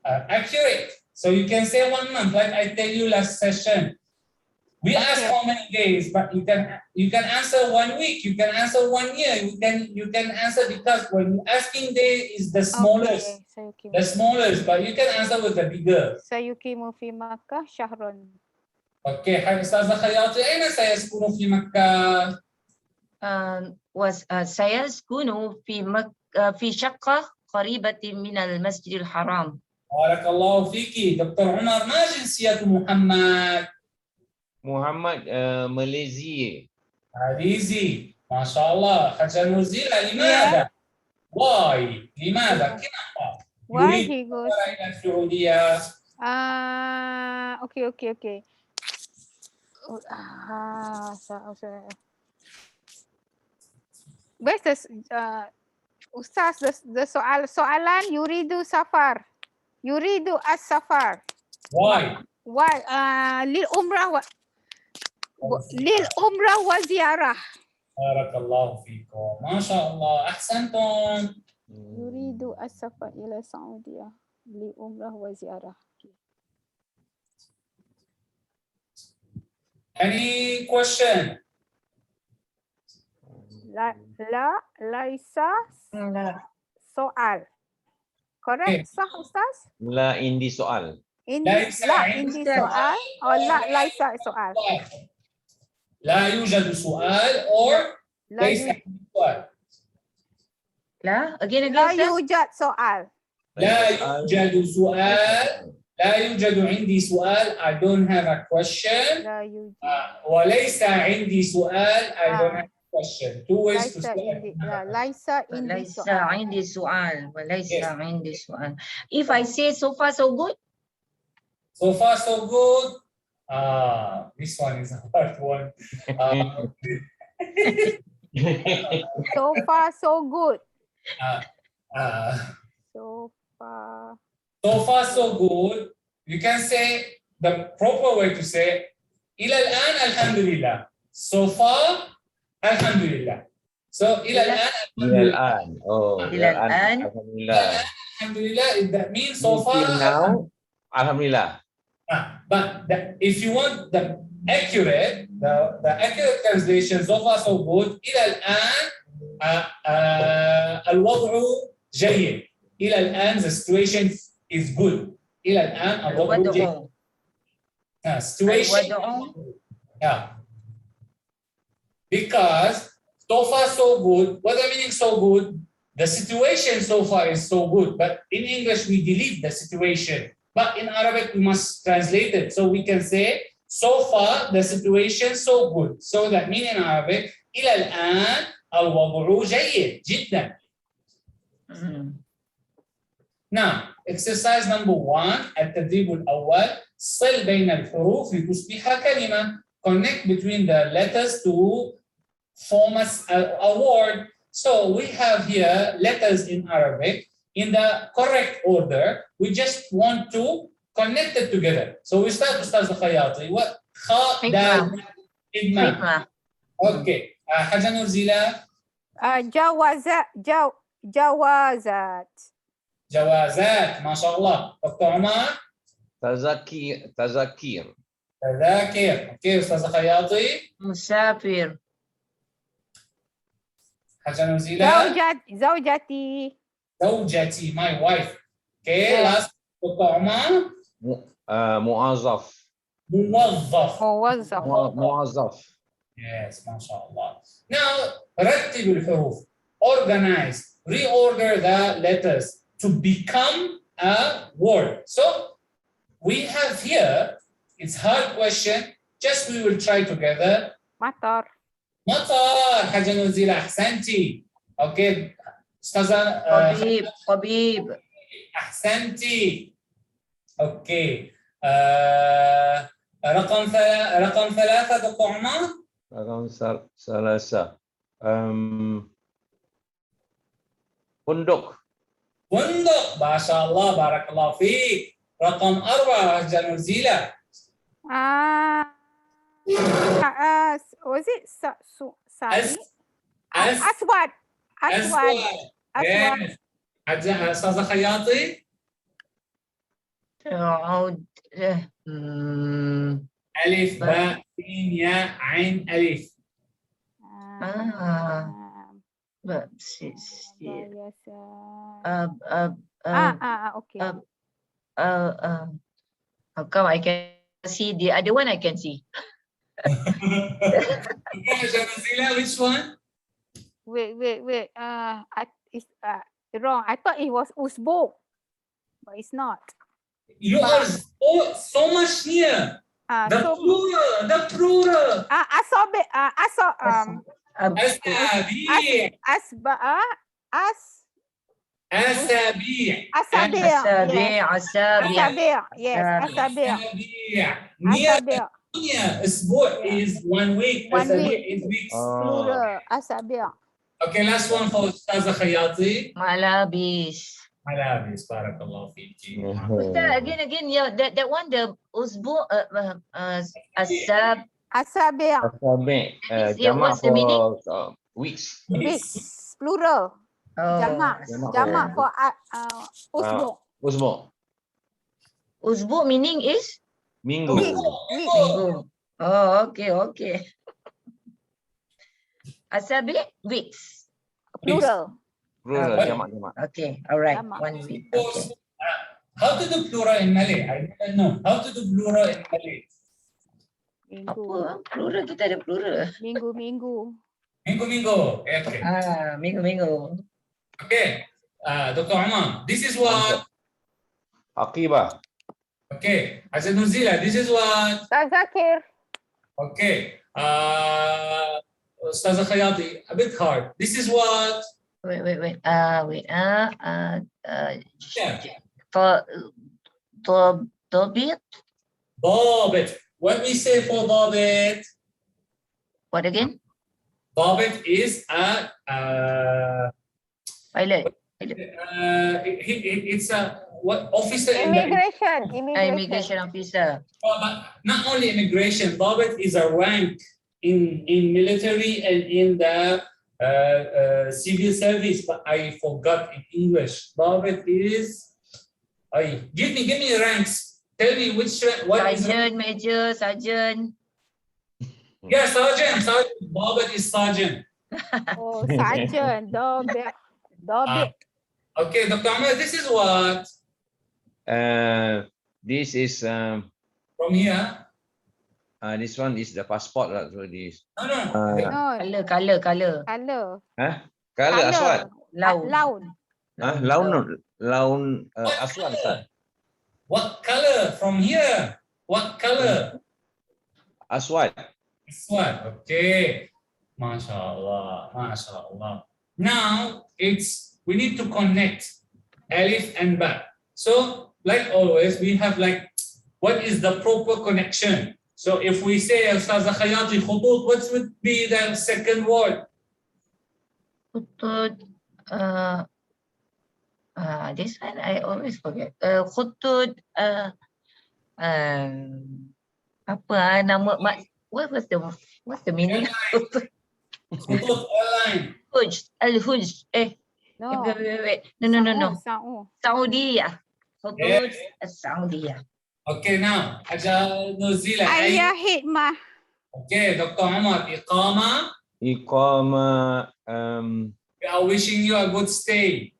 accurate. So you can say 1 month, like I tell you last session. We ask how many days, but you can answer 1 week, you can answer 1 year, you can answer, because when you asking day is the smallest. The smallest, but you can answer with the bigger. سيقيم في مكة شهر. Okay, أستاذة خياطي أين سيسكن في مكة؟ سيسكن في شقة قريبة من المسجد الحرام. بارك الله فيكي. دكتور عمر ما جنسية محمد؟ محمد ماليزي. ماليزي. ما شاء الله. حاجة نوزيلا لماذا؟ Why? لماذا؟ كنفا؟ Why he goes إلى السعودية؟ Okay. Where's the Ustaz, the soalan yuridu safar. يريد السفر. Why? للعمرة للعمرة وزيارة. بارك الله فيكم، ما شاء الله، أحسنتم. يريد السفر إلى السعودية لعمرة وزيارة. Any question? ليس سؤال. Correct? Okay. صح أستاذ؟ لا عندي سؤال. ليس لا عندي عندي سؤال أو لا ليس سؤال. لا يوجد سؤال or ليس عندي سؤال. لا again لا Ustaz. يوجد سؤال. لا يوجد سؤال. لا يوجد عندي سؤال. I don't have a question. لا يوجد. وليس عندي سؤال. I don't have a question. Two ways to ليس say عندي. it. ليس عندي ليس سؤال. عندي سؤال وليس Yes. عندي سؤال. If I say so far so good. So far so good. This one is a hard one. So far so good. So So far. far so good. You can say the proper way to say إلى الآن الحمد لله. So far الحمد لله. So إلى الآن إلى الآن. Oh, إلى الآن. Alhamdulillah. الحمد لله. That means so far. Until now, Alhamdulillah. But if you want the accurate translation, so far so good. إلى الآن الوضع جيد. إلى الآن the situation is good. إلى الآن الوضع جيد. Situation. Yeah. Because so far so good. What the meaning so good? The situation so far is so good. But in English we delete the situation. But in Arabic we must translate it. So we can say so far the situation so good. So that means in Arabic إلى الآن الوضع جيد جدا. Now exercise number 1 التدريب الأول صل بين الحروف لتصبح كلمة. Connect between the letters to form a word. So we have here letters in Arabic in the correct order. We just want to connect it together. So we start Ustaz Khayati. What? Kha, dal, idma. Okay. حاجة نرزيلا. جوازات. جوازات. ما شاء الله. دكتور عمر. تذاكير. تذاكر. اوكي استاذ خياطي. مسافر. حاجة نرزيلا. زوجتي. زوجتي, my wife. Okay, last دكتور عمر. موظف. موظف. Yes, ما شاء الله. Now رتب الحروف. Organize, reorder the letters to become a word. So we have here, it's hard question, just we will try together. مطر. حاجة نزيلة. أحسنتي. Okay. أستاذة طبيب. أحسنتي. Okay. رقم 3 دكتور عمر. رقم 3 فندق. ما شاء الله بارك الله فيك. رقم 4 حاجة نزيلة. was it أسود. أسود. أستاذة خياطي. تعود. ألف باء سين ياء عين ألف. Okay. How come I can see the other one? I can see. Which one? Wait. It's wrong. I thought it was usbuk, but it's not. You are so much near. The plural. أسابيع. أسبوع is 1 week. أسابيع is weeks. Plural. أسابيع. Okay, last one for Ustaza Khayati. ملابس. ملابس. بارك الله فيك. Ustaz, again, yeah, that one, the usbu, asab. السابع. Asabi', Yeah, jamak what's the meaning? for weeks. weeks plural. Jamak. Jamak Jamak for usbu. Usbu. Usbu meaning is Minggu. Week. minggu. Oh, okay. Asabi, weeks. Plural. Plural, jamak. Okay, all right. Jamak. 1 week. Okay. How to do plural in Malay? I don't know. How to do plural in Malay? Minggu. Apa? Plural, kita ada plural. Minggu. Minggu. Okay. Minggu. Okay. Dr. Omar, this is what? Aqibah. Okay. Azad Nuzila, this is what? Ustaz Zakir. Okay. Ustaz Khayati, a bit hard. This is what? Wait. Yeah. For Dobit. Dabit. What we say for Dabit? What again? Dabit is a Pilot. it's a what officer in the Immigration. Officer. but not only immigration. Dabit is a rank in military and in the civil service, but I forgot in English. Dabit is give me the ranks. Tell me which what Sergeant, is Major, Sergeant. Yeah, sergeant. Dabit is sergeant. Oh, sergeant. Dobit. Okay, Dr. Ahmed, this is what? This is From here? this one is the passport lah. So this. No. No. Color. Color aswad. Laun. Laun aswad. What color from here? What color? Aswad. Aswad. Okay. MashaAllah. Now we need to connect alif and ba. So like always, we have like, what is the proper connection? So if we say Ustaz Khayati khutut, what would be the second word? Khutut. This one I always forget. Khutut. What's the meaning? Khutut airline. Al-Huj. No. Wait. No. Sa'u. Saudiya. Khutut Saudiya. Okay, now Haja Nuzila. Ayah Hikmah. Okay, Dr. Omar, Iqama. Iqama. We are wishing you a good stay.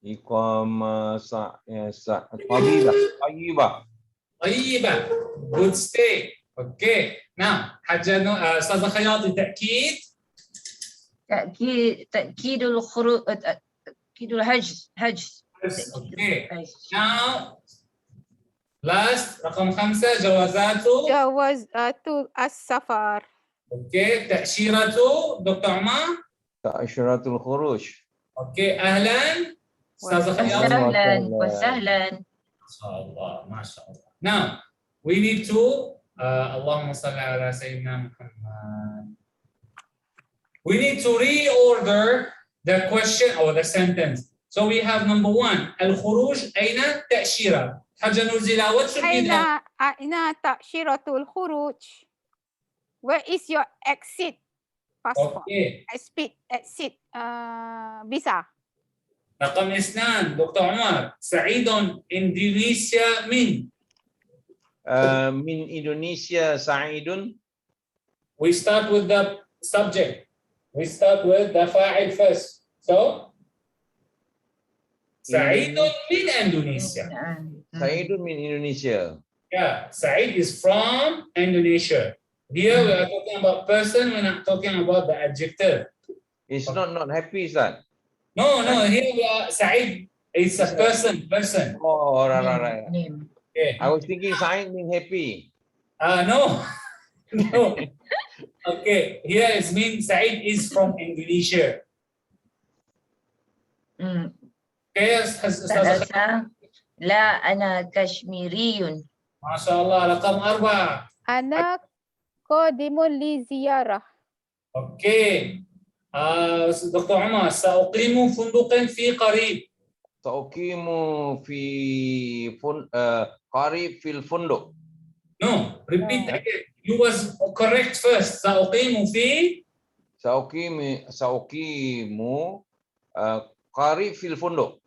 Iqama Tayyibah. Good stay. Okay. Now, Ustaz Khayati, تأكيد. تأكيد الخروج. تأكيد الحج. Okay. Now, last رقم 5 جوازات السفر. Okay. تأشيرة دكتور عمر. تأشيرة الخروج. Okay. أهلا. أستاذ خياط. وسهلا. ما شاء الله. Now, we need to اللهم صل على سيدنا محمد. We need to reorder the question or the sentence. So we have number 1, الخروج أين تأشيرة. حاجة نزيلة, what should be that? أين تأشيرة الخروج? Where is your exit passport? Okay. Exit visa. رقم 2 دكتور عمر, سعيد إندونيسيا من Indonesia سعيد. We start with the subject. We start with the فاعل first. So سعيد من Indonesia. سعيد من Indonesia. Yeah, Saeed is from Indonesia. Here we are talking about person, we're not talking about the adjective. It's not happy, is that? No, here we are, Saeed is a person. Oh, right. Name. Okay. I was thinking Saeed mean happy. No. Okay, here it means Saeed is from Indonesia. Okay, لا أنا كشميري. ما شاء الله. رقم 4. أنا قادم لزيارة. Okay. دكتور عمر, سأقيم فندقا في قريب. سأقيم في قريب في الفندق. No, repeat again. You was correct first. سأقيم في سأقيم قريب في الفندق.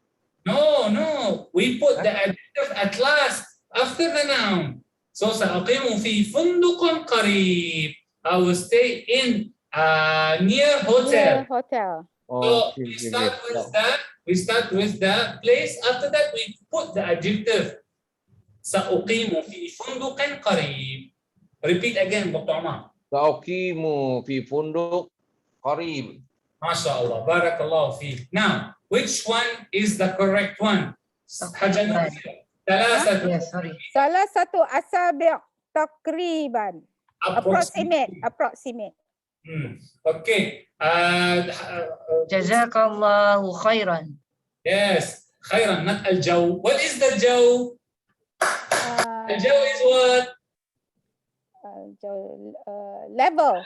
No. We put the adjective at last after the noun. So سأقيم في فندق قريب. I will stay in near hotel. Hotel. So we start with the place. After that we put the adjective. سأقيم في فندق قريب. Repeat again, Dr. Omar. سأقيم في فندق قريب. ما شاء الله. بارك الله فيك. Now, which one is the correct one? حاجة نوزيلة. ثلاثة أسابع تقريبا. Approximate. Okay. جزاك الله خيرا. Yes. خيرا. Not الجو. What is the جو? الجو is what? Level.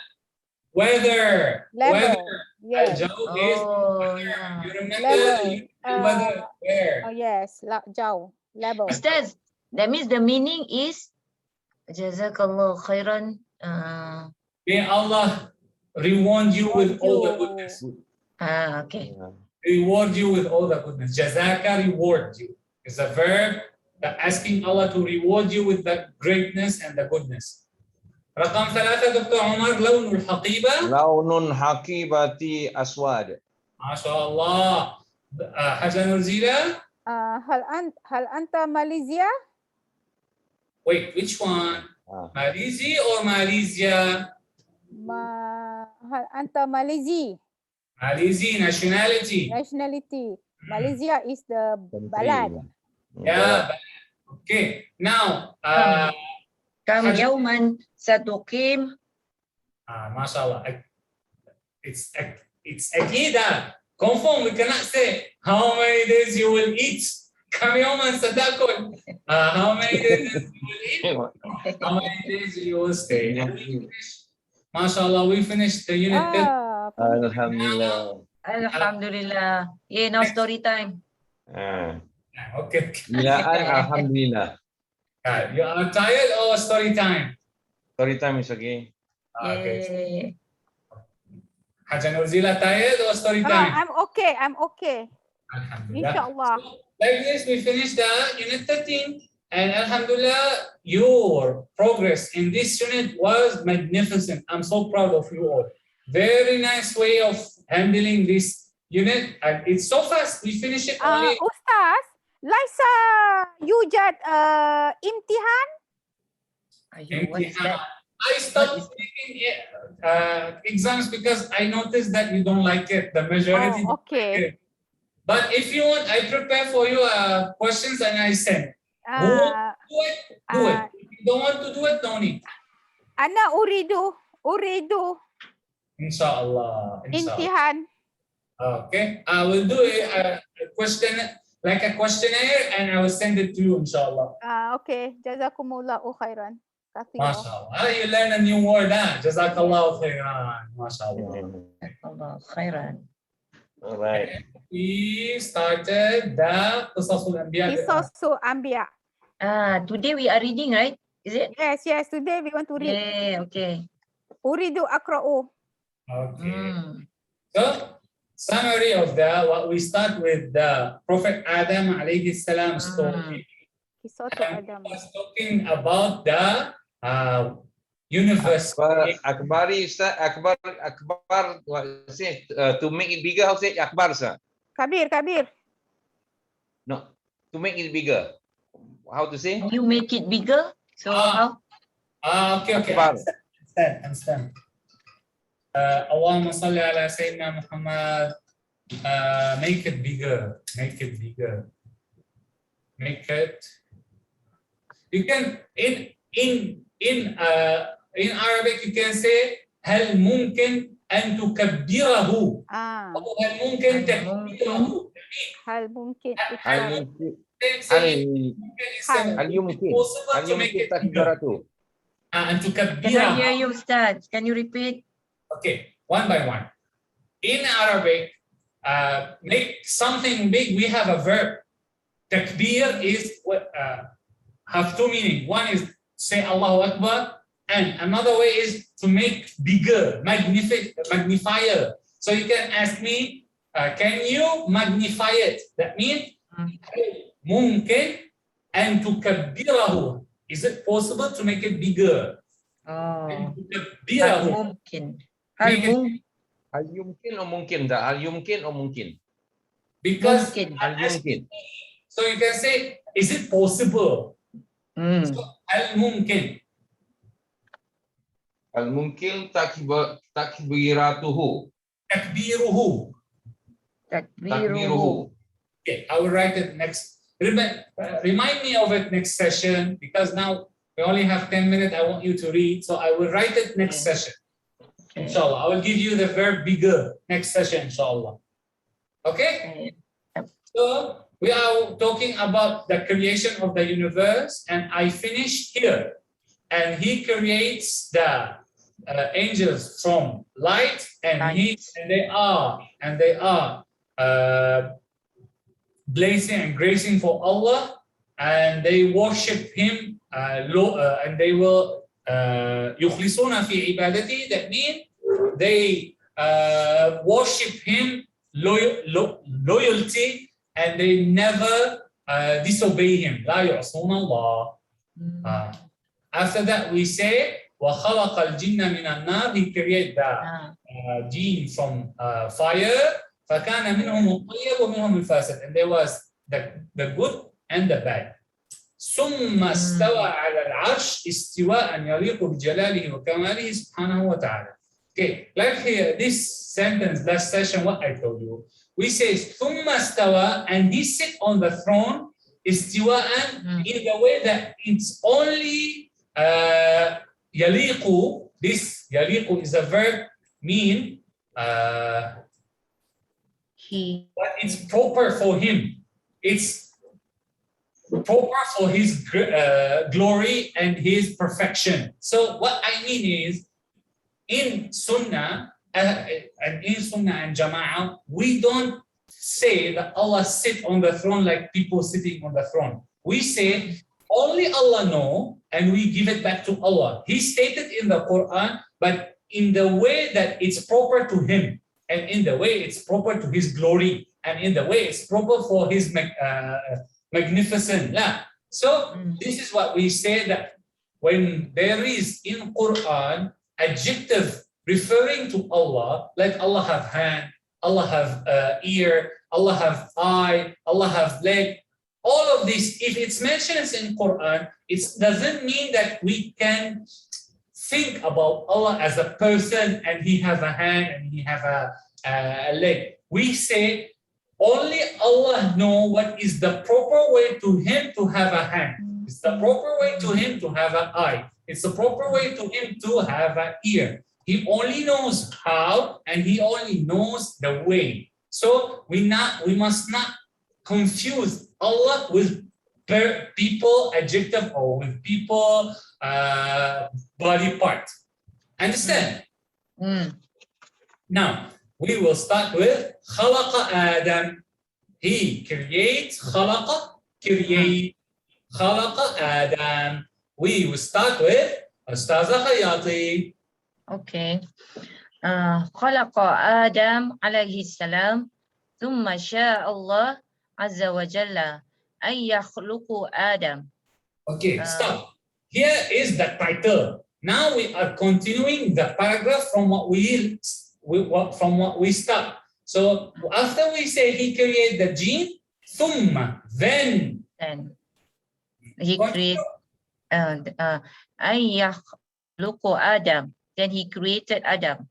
Weather. Level. Yes. الجو is weather. You remember weather? Where? Oh yes. Jau. Level. Ustaz, that means the meaning is Jazakallah khairan. May Allah reward you with all the goodness. Okay. Reward you with all the goodness. Jazaka, reward you. It's a verb that asking Allah to reward you with the greatness and the goodness. رقم 3 دكتور عمر. لون الحقيبة. لون حقيبة أسود. ما شاء الله. حاجة نرزيلة. هل أنت ماليزيا؟ Wait, which one? Malaysia or Malaysia? هل أنت ماليزي؟ Malaysia nationality. Malaysia is the balad. Yeah. Okay. Now. كم يوما ستقيم؟ ما شاء الله. It's أكيدة. Confirm. We cannot say how many days you will eat. كم يوما ستأكل. How many days you will eat. How many days you will stay. ما شاء الله. We finished the unit. Alhamdulillah. Alhamdulillah. Yeah, now story time. Okay. Alhamdulillah. You are tired or story time? Story time is okay. Okay. Haja Nurzila tired or story time? I'm okay. Alhamdulillah. Inshallah. So, like this, we finished the unit 13. And Alhamdulillah, your progress in this unit was magnificent. I'm so proud of you all. Very nice way of handling this unit. And it's so fast. We finish it only. Ustaz, ليس يوجد امتحان؟ I stopped taking exams because I noticed that you don't like it. The majority don't like it. But if you want, I prepare for you questions and I send. Who want to do it? Do it. If you don't want to do it, no need. أنا أريد Inshallah. امتحان. Okay. I will do a question, like a questionnaire, and I will send it to you, inshallah. Okay. Jazakumullahu khairan. MashaAllah. You learn a new word, huh? Jazakallahu khairan. MashaAllah. Jazakallahu khairan. All right. We started the Qisasul Anbiya. Today we are reading, right? Is it? Yes. Today we want to read. Yeah, okay. Uridu akra'u. Okay. So, summary of what we start with the Prophet Adam alayhi salam story. And was talking about the universe. Akbari, Akbar, say to make it bigger, how say Akbar, sir? Kabir. No, to make it bigger. How to say? You make it bigger? So how? Okay. Akbar. Understand. Allahumma salli ala Sayyidina Muhammad. Make it bigger. You can in Arabic you can say هل ممكن أن تكبره أو هل ممكن تكبره. هل ممكن تكبيرته أن تكبره. Can I hear you, Ustad? Can you repeat? Okay, one by one. In Arabic, make something big, we have a verb. takbir is have two meanings. One is say Allahu Akbar, and another way is to make bigger, magnifier. So you can ask me, can you magnify it? That means ممكن أن تكبره. Is it possible to make it bigger? Oh. تكبره. ممكن. هل يمكن أو ممكن ده؟ هل يمكن أو ممكن؟ Because هل يمكن. so you can say, is it possible? So, هل ممكن. هل ممكن تكبيرته. تكبيره. تكبيره. Okay, I will write it next. Remind me of it next session, because now we only have 10 minutes. I want you to read, so I will write it next session. Inshallah, I will give you the verb bigger next session, inshallah. Okay? So we are talking about the creation of the universe, and I finished here. And he creates the angels from light, and they are blessing and gracing for Allah, and they worship him and they will يخلصون في عبادته. That means they worship him loyalty, and they never disobey him. لا يعصون الله. After that we say وخلق الجن من النار. He created the jinn from fire. فكان منهم الطيب ومنهم الفاسد. And there was the good and the bad. ثم استوى على العرش استواء يليق بجلاله وكماله سبحانه وتعالى. Okay, like here, this sentence last session, what I told you. We say ثم استوى, and he sit on the throne استواء in the way that it's only يليق. This يليق is a verb mean but it's proper for him. It's proper for his glory and his perfection. So what I mean is, in Sunnah and Jama'ah, we don't say that Allah sit on the throne like people sitting on the throne. We say only Allah know, and we give it back to Allah. He stated in the Quran, but in the way that it's proper to him, and in the way it's proper to his glory, and in the way it's proper for his magnificent. So this is what we say, that when there is in Quran adjective referring to Allah, like Allah have hand, Allah have ear, Allah have eye, Allah have leg, all of this, if it's mentioned in Quran, it doesn't mean that we can think about Allah as a person and he have a hand and he have a leg. We say only Allah know what is the proper way to him to have a hand. It's the proper way to him to have an eye. It's the proper way to him to have an ear. He only knows how, and he only knows the way. So we must not confuse Allah with people adjective or with people body part. Understand? Now we will start with خلق آدم. He creates خلق create خلق آدم. We will start with أستاذة خياطي. Okay. خلق آدم عليه السلام ثم شاء الله عز وجل أن يخلق آدم. Okay, stop. Here is the title. Now we are continuing the paragraph from what we start. So after we say he created the jinn, ثم, then he created أن يخلق آدم. Then he created Adam.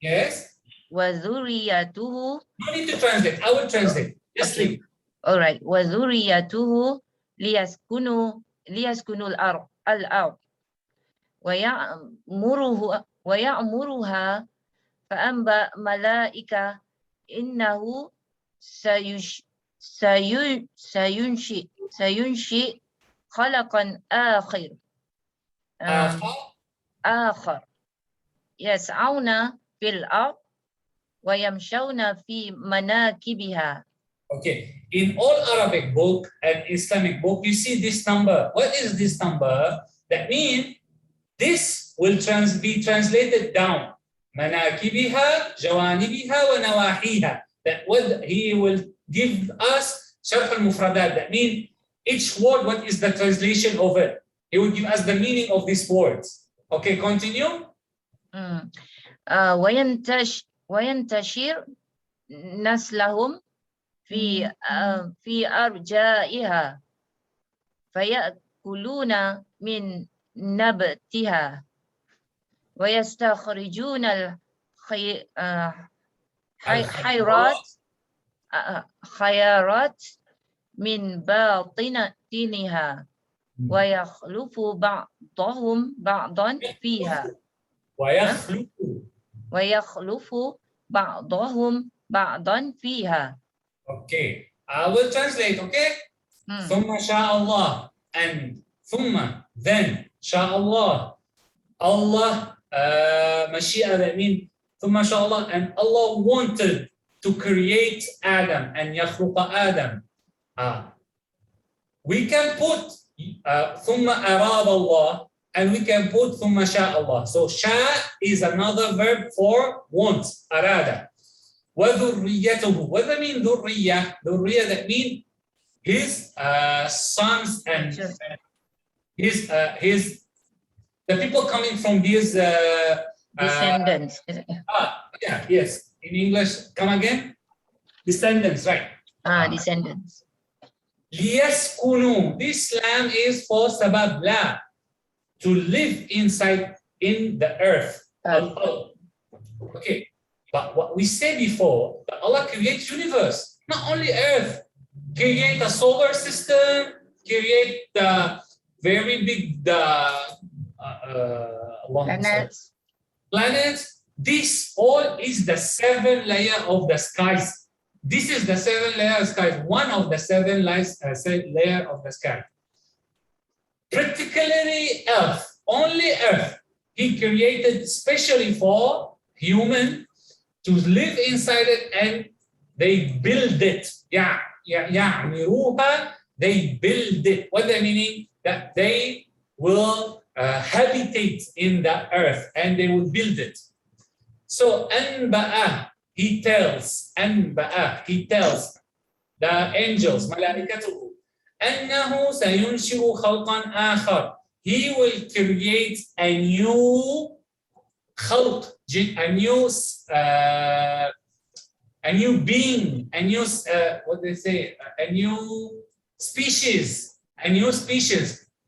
Yes. وذريته. No need to translate. I will translate. Just leave. All right. وذريته ليسكنوا الأرض ويأمرها فأنبأ ملائكة إنه سينشئ خلقا آخر يسعون في الأرض ويمشون في مناكبها Okay, in all Arabic book and Islamic book, you see this number. What is this number? That means this will be translated down. مناكبها, جوانبها, ونواحيها. That what he will give us شرح المفردات. That means each word, what is the translation of it? He will give us the meaning of these words. Okay, continue. وينتشر نسلهم في أرجائها فيأكلون من نبتها ويستخرجون الخيرات من باطنها ويخلف بعضهم بعضا فيها ويخلف بعضهم بعضا فيها. Okay, I will translate. Okay. ثم شاء الله and ثم then شاء الله. Allah مشيئة, that means ثم شاء الله, and Allah wanted to create Adam and يخلق Adam. We can put ثم أراد الله and we can put ثم شاء الله. So شاء is another verb for want, أراد. وذريته. What does that mean ذرية? ذرية, that means his sons and his the people coming from his descendants. Yeah, yes. In English, come again. Descendants, right? Descendants. ليسكنوا. This lam is for sabab la, to live inside in the earth. Okay, but what we said before, that Allah creates universe, not only earth. Create a solar system, create the very big planets. This all is the 7 layer of the skies. This is the 7 layer of skies, one of the 7 layer of the sky. Particularly Earth, only Earth, He created especially for human to live inside it, and they build it. They build it. What the meaning? That they will habitate in the earth and they will build it. So أنبأ, he tells, أنبأ, he tells the angels, ملائكته, أنه سينشئ خلقا آخر. He will create a new خلق, a new being, a new what they say, a new species,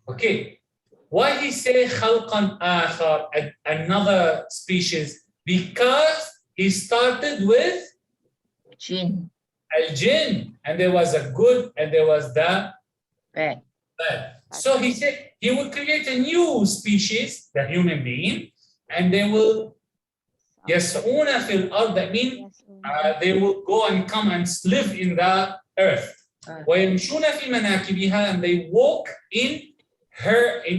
Okay, why he say خلقا آخر, another species? Because he started with jinn, al-jinn, and there was a good and there was the bad. So he said he will create a new species, the human being, and they will يسعون في الأرض. That means they will go and come and live in the earth. ويمشون في مناكبها, and they walk in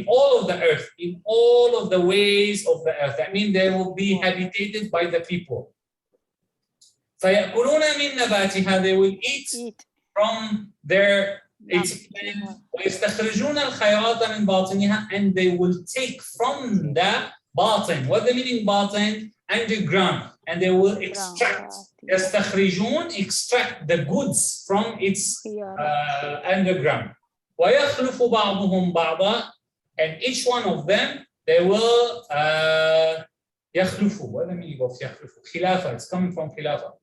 all of the earth, in all of the ways of the earth. That means they will be habitated by the people. فيأكلون من نباتها, they will eat from their plant. ويستخرجون الخيرات من باطنها, and they will take from the باطن. What the meaning باطن? Underground, and they will extract. يستخرجون, extract the goods from its underground. ويخلف بعضهم بعضا, and each one of them they will يخلفوا. What the meaning of يخلفوا? خلافة. It's coming from خلافة.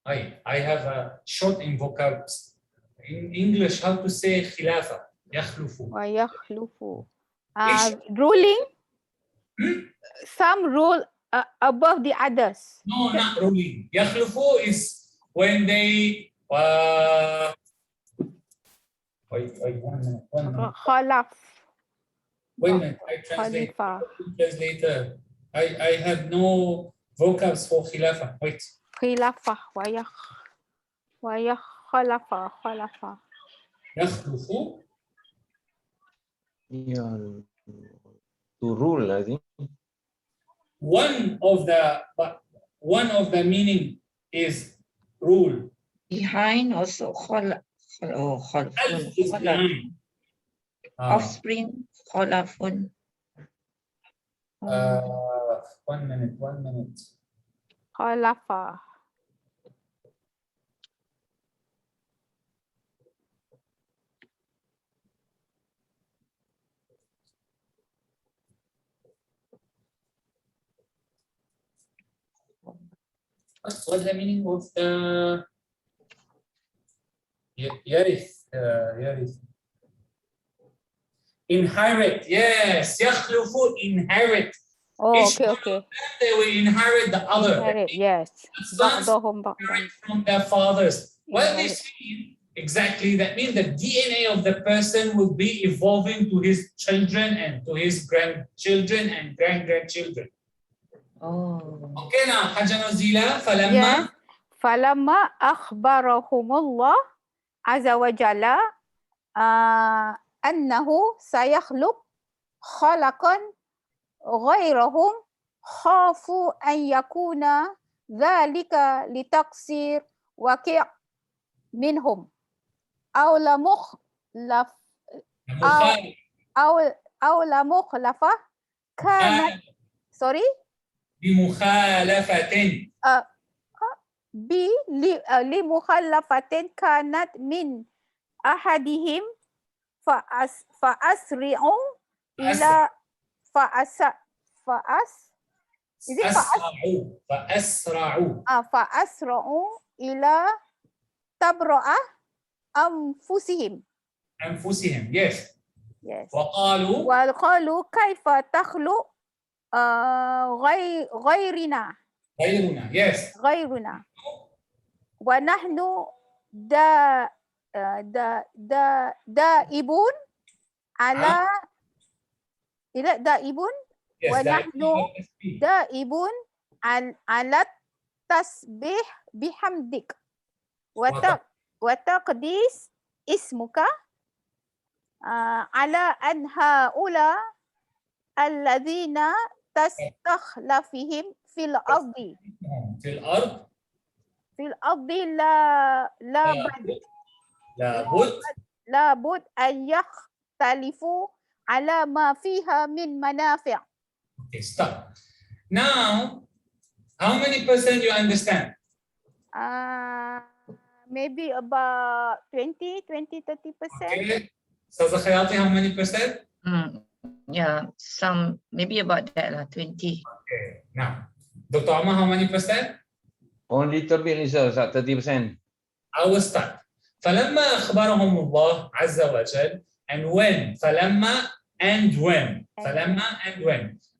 I have a short in vocabs. In English, how to say خلافة? يخلفوا. ويخلفوا. Ruling. Some rule above the others. No, not ruling. يخلفوا is when they wait, 1 minute. خلف. Wait a minute, I translate. Translator. I have no vocabs for خلافة. Wait. خلافة خلفة. يخلفوا. Yeah, to rule, I think. One of the meaning is rule. behind also خلفون Alf is behind. offspring خلفون 1 minute, 1 minute. خلفة. What's the meaning of the يرث يرث inherit? Yes, يخلف inherit. Oh, Each okay, one okay. of them, they will inherit the other. Inherit, yes. The sons بعضهم inherit from their fathers. What does this mean? Exactly, that means the DNA of the person will be evolving to his children and to his grandchildren and grandchildren. oh Okay, now حاجة نزيلة فلما Yes. فلما أخبرهم الله عز وجل أنه سيخلق خلقا غيرهم خافوا أن يكون ذلك لتقصير وقع منهم أو لمخلف أو لمخلفة كانت sorry بمخالفة لمخلفة كانت من أحدهم فأسرعوا إلى فأسرعوا إلى تبرأ أنفسهم. Yes. وقالوا كيف تخلق غيرنا ونحن دائبون على ونحن دائبون على التسبيح بحمدك وتقديس اسمك على أن هؤلاء الذين تستخلفهم في الأرض لابد أن يختلفوا على ما فيها من منافع. Okay, stop. Now, how many percent you understand? Maybe about 20-30%. Okay. Ustazah Khayati, how many percent? Yeah, some maybe about that 20. Okay. Now, Dr. Omar, how many percent? Only little bit, sir, 30%. I will start. فلما أخبرهم الله عز وجل and when فلما and when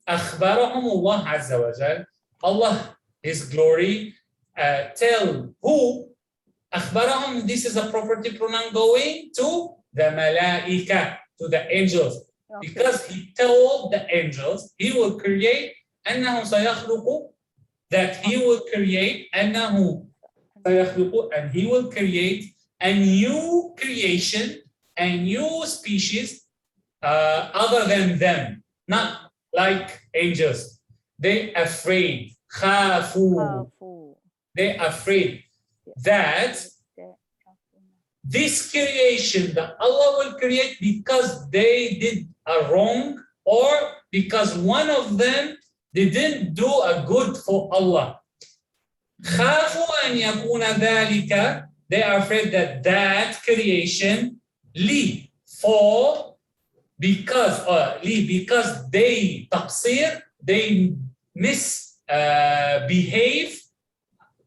أخبرهم الله عز وجل, Allah, His glory, tell who أخبرهم, this is a property pronoun going to the malaika, to the angels. Okay. Because He told the angels He will create أنه سيخلق, that He will create أنه سيخلق, and He will create a new creation, a new species other than them, not like angels. They afraid, خافوا. They afraid that this creation that Allah will create because they did a wrong or because one of them didn't do a good for Allah. خافوا أن يكون ذلك, they are afraid that that creation because they taqsir, they misbehave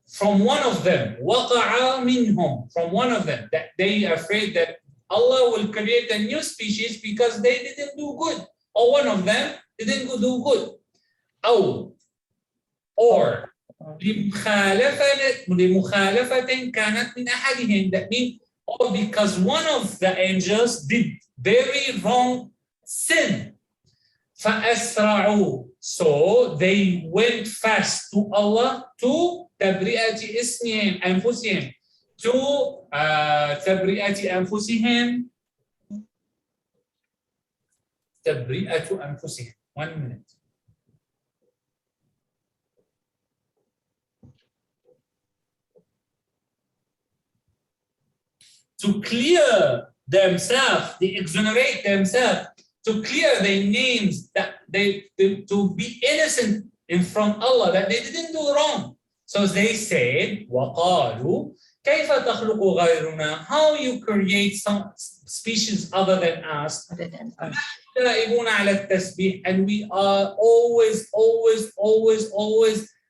from one of them, وقع منهم, from one of them, that they are afraid that Allah will create a new species because they didn't do good, or one of them didn't do good. Or لمخالفة كانت من أحدهم, that means or because one of the angels did very wrong sin. فأسرعوا, so they went fast to Allah to تبرئة اسمهم أنفسهم, to تبرئة أنفسهم, تبرئة أنفسهم. 1 minute. to clear themselves, they exonerate themselves, to clear their names, that they to be innocent in front of Allah, that they didn't do wrong. So they said, وَقَالُوا كَيْفَ تَخْلُقُ غَيْرُنَا? How you create some species other than us? And we are always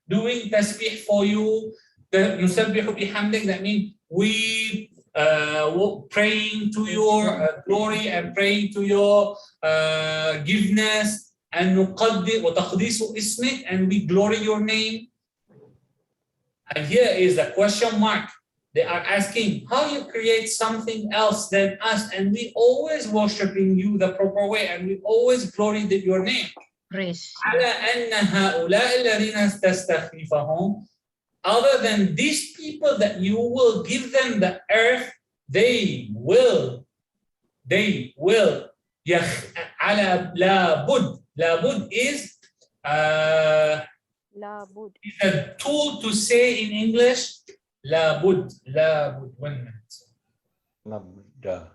doing tasbih for you. نسبح بحمدك, that means we praying to your glory and praying to your giveness, and نقدس وتقديس اسمك, and we glory your name. And here is the question mark. They are asking how you create something else than us, and we always worshiping you the proper way, and we always glory your name. على أن هؤلاء الذين تستخلفهم, other than these people that you will give them the earth, they will على لابد is is a tool to say in English. لابد 1 minute.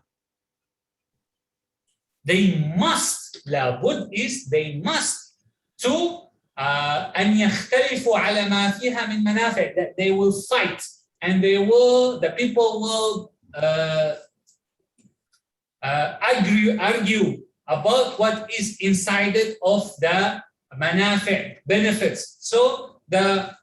They must. لابد is they must to أن يختلفوا على ما فيها من منافع, that they will fight and the people will argue about what is inside it of the manafi', benefits. So the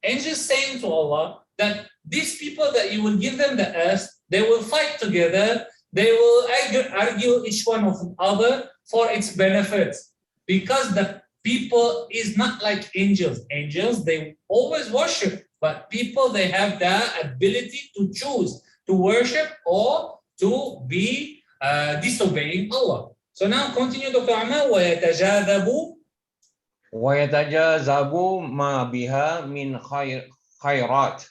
angel saying to Allah that these people that you will give them the earth, they will fight together, they will argue each one of the other for its benefits, because the people is not like angels. Angels, they always worship, but people, they have the ability to choose to worship or to be disobeying Allah. So now continue, Dr. Amal. وَيَتَجَاذَبُ مَا بِهَا مِنْ خَيْرَاتٍ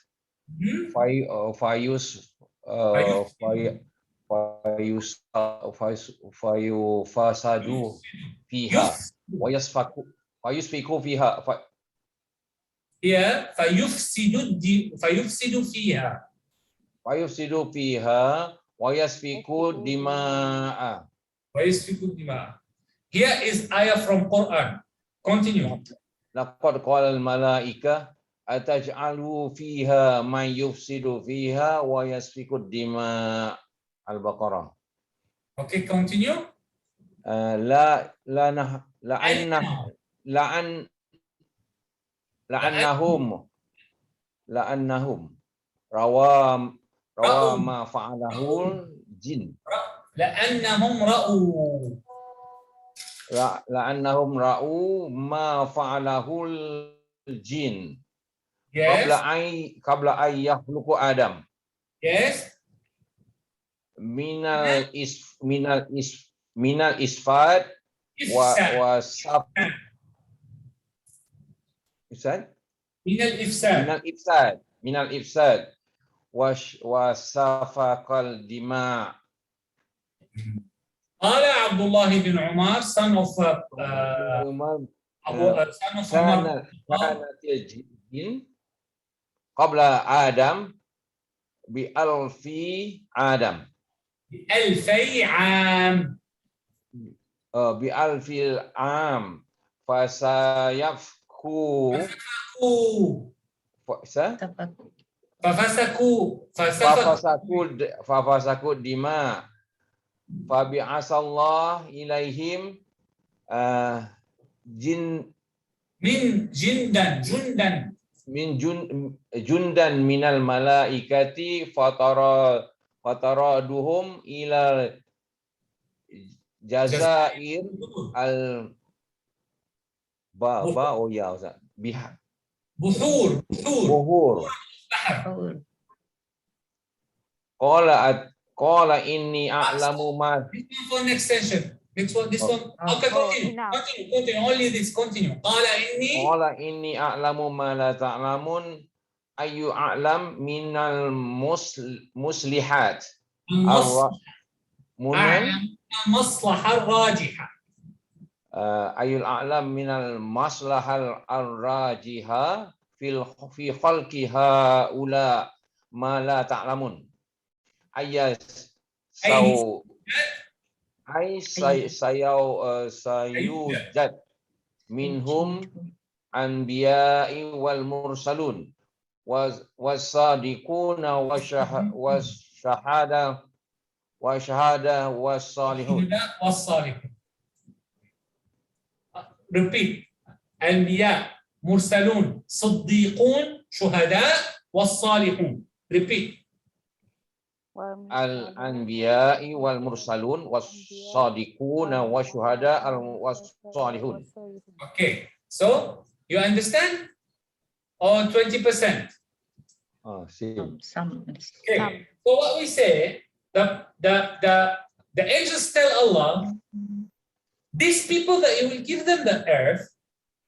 فَيُفْسَدُ فِيهَا وَيُسْفِكُ فِيهَا وَيَسْفِكُ دِمَاءَ. Here is ayah from Quran. Continue. لَقَدْ قَالَ الْمَلَائِكَةُ أَتَجْعَلُ فِيهَا مَنْ يُفْسِدُ فِيهَا وَيَسْفِكُ الدِّمَاءَ. Al-Baqarah. Okay, continue. لأنهم روى ما فعله الجن. لأنهم رأوا ما فعله الجن قبل أن يخلق آدم. Yes. من الإسفاد والسفر. من الإفساد وسفك الدماء. قال عبد الله بن عمر, son of كانت الجن قبل آدم بألف آدم. بألفي عام. بألف عام فسيفكوا ففسكوا الدماء فبعث الله إليهم جندا من الملائكة فطردوهم إلى الجزائر بحور. قال إني أعلم ما. Next session. This one. Okay, continue. Only this. Continue. قال إني أعلم ما لا تعلمون. أي أعلم من المصلحات. المصلحة الراجحة. أي الأعلم من المصلحة الراجحة في خلق هؤلاء ما لا تعلمون. Yes. So sayujad minhum anbiya'i wal mursalun was-sadiquna was-shahada was-salihun. Repeat. Anbiya, mursalun, siddiqun, shuhada, was-salihun. Repeat. Al-anbiya'i wal mursalun was-sadiquna was-shuhada was-salihun. Okay. So you understand? Or 20%? Some. Okay. So what we say, the angels tell Allah, these people that you will give them the earth,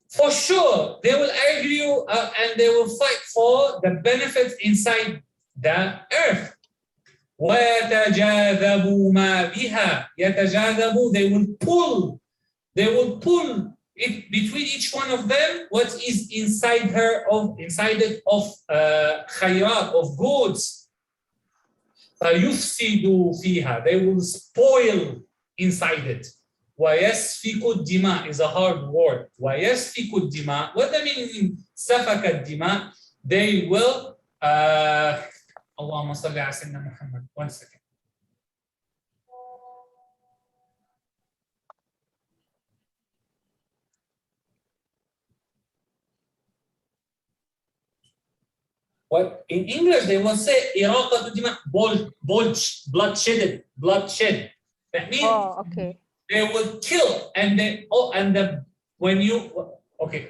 for sure they will argue and they will fight for the benefits inside the earth. وَيَتَجَاذَبُوا مَا بِهَا. يَتَجَاذَبُوا, they will pull it between each one of them what is inside it of khayrat, of goods. فَيُفْسِدُوا فِيهَا, they will spoil inside it. وَيَسْفِكُ الدِّمَاء is a hard word. وَيَسْفِكُ الدِّمَاء, what that means? سَفَكَ الدِّمَاء, they will Allahumma salli ala sayyidina Muhammad. 1 second. What in English they will say iraqatu dima, bloodshed. That means they will kill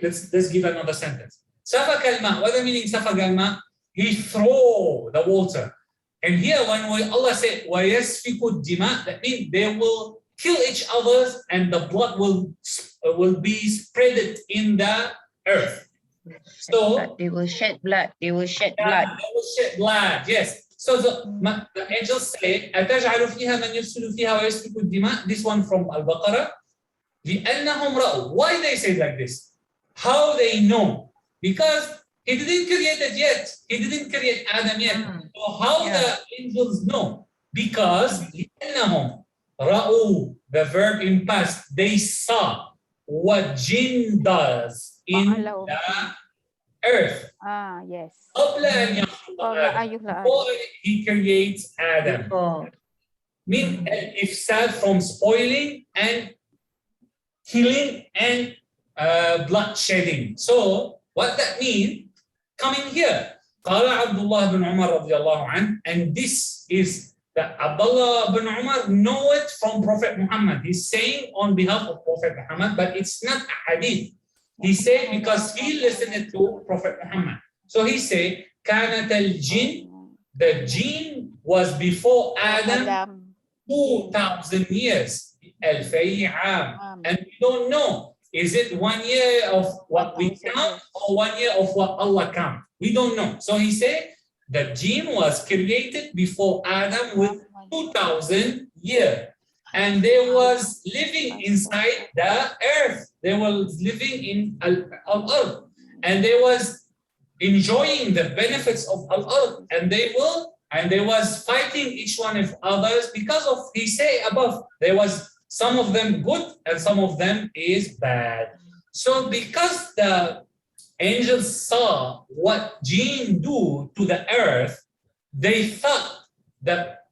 let's give another sentence. Safak al-ma, what the meaning safak al-ma? He throw the water. And here when Allah said wa yasfiku dima, that means they will kill each other and the blood will be spread in the earth. So they will shed blood. They will shed blood. Yes. So the angels say, أَتَجْعَلُ فِيهَا مَنْ يُفْسِدُ فِيهَا وَيَسْفِكُ الدِّمَاء. This one from Al-Baqarah. لِأَنَّهُمْ رَأُوا. Why they say like this? How they know? Because he didn't create it yet. He didn't create Adam yet. So how the angels know? Because لِأَنَّهُمْ رَأُوا, the verb in past, they saw what jinn does in the earth. Yes. Before he creates Adam. Mean ifsad from spoiling and killing and bloodshedding. So what that means? Coming here. قال عبد الله بن عمر رضي الله عنه, and this is that Abdullah bin Umar know it from Prophet Muhammad. He's saying on behalf of Prophet Muhammad, but it's not a hadith. He said because he listened to Prophet Muhammad. So he said, كانت الجن, the jinn was before Adam 2,000 years. ألفي عام. And we don't know, is it 1 year of what we count or 1 year of what Allah count? We don't know. So he said, the jinn was created before Adam with 2,000 years. And they was living inside the earth. They were living in al-ard. And they was enjoying the benefits of al-ard. And they was fighting each one of others because of, he say above, there was some of them good and some of them is bad. So because the angels saw what jinn do to the earth, they thought that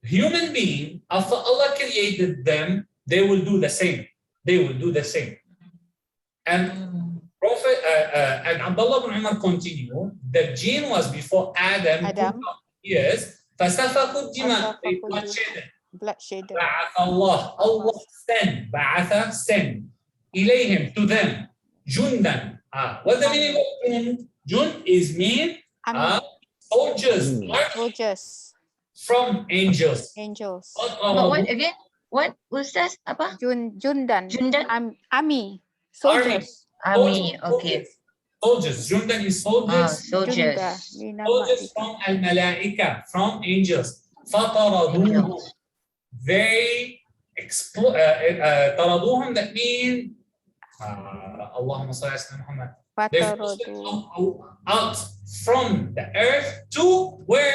human being, after Allah created them, they will do the same. They will do the same. And Prophet and Abdullah bin Umar continue, the jinn was before Adam. 2,000 years. فَسَفَكُوا الدِّمَاء, they bloodshed. Allah send, ba'atha, send, ilayhim, to them, jundan. What the meaning of jund? Jund is mean soldiers. Soldiers. From angels. What again? What was that? Apa? Jundan. Army. Soldiers. Army. Okay. Soldiers. Jundan is soldiers. Soldiers. Soldiers from al-malaika, from angels. فَطَرَدُوهُ. They طردوهم, that means Allahumma salli ala Muhammad. They pushed them out from the earth to where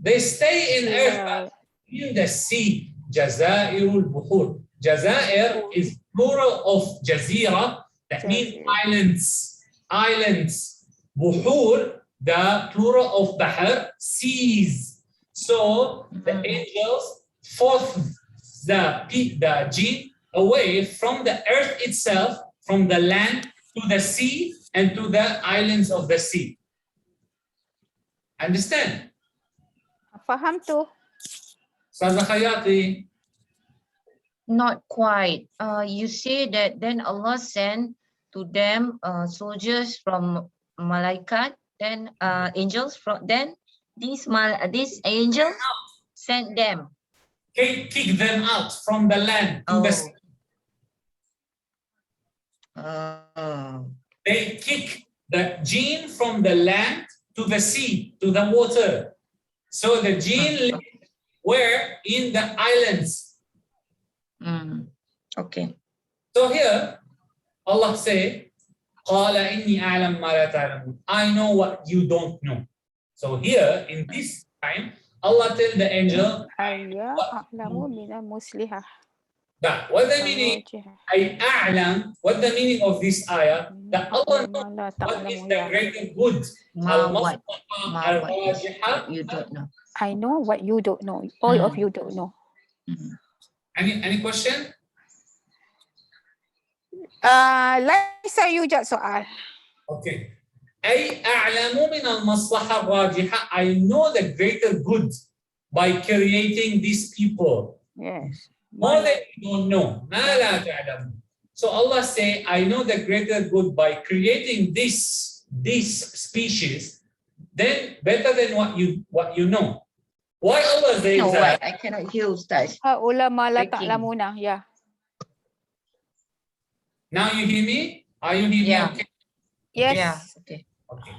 They stay in earth, but in the sea. جزائر البحور. Jazair is plural of jazira, that means islands. Islands. Buhur, the plural of bahr, seas. So the angels forced the jinn away from the earth itself, from the land to the sea and to the islands of the sea. Understand? Faham tu? Ustazah Khayati. Not quite. You say that then Allah sent to them soldiers from malaikat, then angels from then these angels sent them. Kick them out from the land to the sea. They kick the jinn from the land to the sea, to the water. So the jinn were in the islands. Okay. So here, Allah say, قَالَ إِنِّي أَعْلَمْ مَا لَا تَعْلَمُونَ. I know what you don't know. So here, in this time, Allah tell the angel, that what the meaning? I a'lam. What the meaning of this ayah? That Allah knows what is the greater good. What you don't know. I know what you don't know. All of you don't know. Any question? ليس يوجد سؤال. Okay. أي أعلم من المصلحة الراجحة. I know the greater good by creating these people. Yes. More than you don't know. ما لا تعلم. So Allah say, I know the greater good by creating this species, then better than what you know. Why Allah says No, that? I cannot hear Ustaz. Ulama la ta'lamuna. Yeah. Now you hear me? Are you hearing me? Okay? Yes. Yeah. Okay. Okay.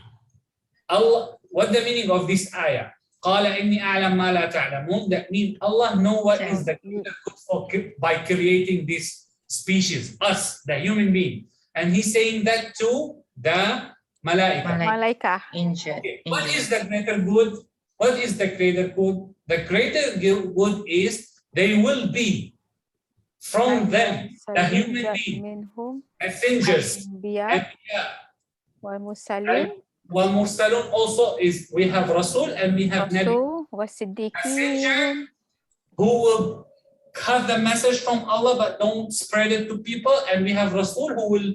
Allah, what the meaning of this ayah? قال إني أعلم ما لا تعلمون. That means Allah know what is the greater good for by creating this species, us, the human being, and He's saying that to the malaika. Okay. What is the greater good? What is the greater good? The greater good is they will be from them, the human being, messengers, Mursalun also is, we have Rasul and we have Nabi. Messenger who will have the message from Allah but don't spread it to people, and we have Rasul who will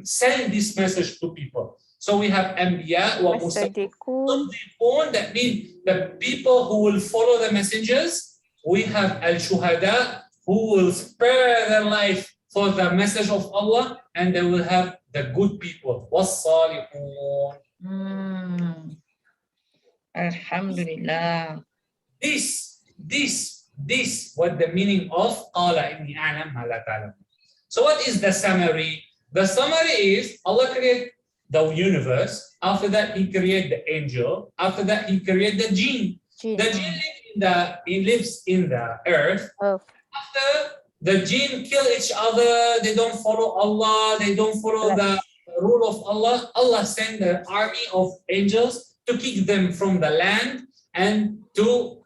send this message to people. So we have Anbiya wa Mursalun. That means the people who will follow the messengers. We have Al-Shuhada who will spare their life for the message of Allah, and they will have the good people. Was-salihun. Alhamdulillah. This, what the meaning of قَالَ إِنِّي أَعْلَمْ مَا لَا تَعْلَمُونَ. So what is the summary? The summary is Allah created the universe. After that, He created the angel. After that, He created the jinn. The jinn lives in the earth. After the jinn kill each other, they don't follow Allah, they don't follow the rule of Allah. Allah sent an army of angels to kick them from the land and to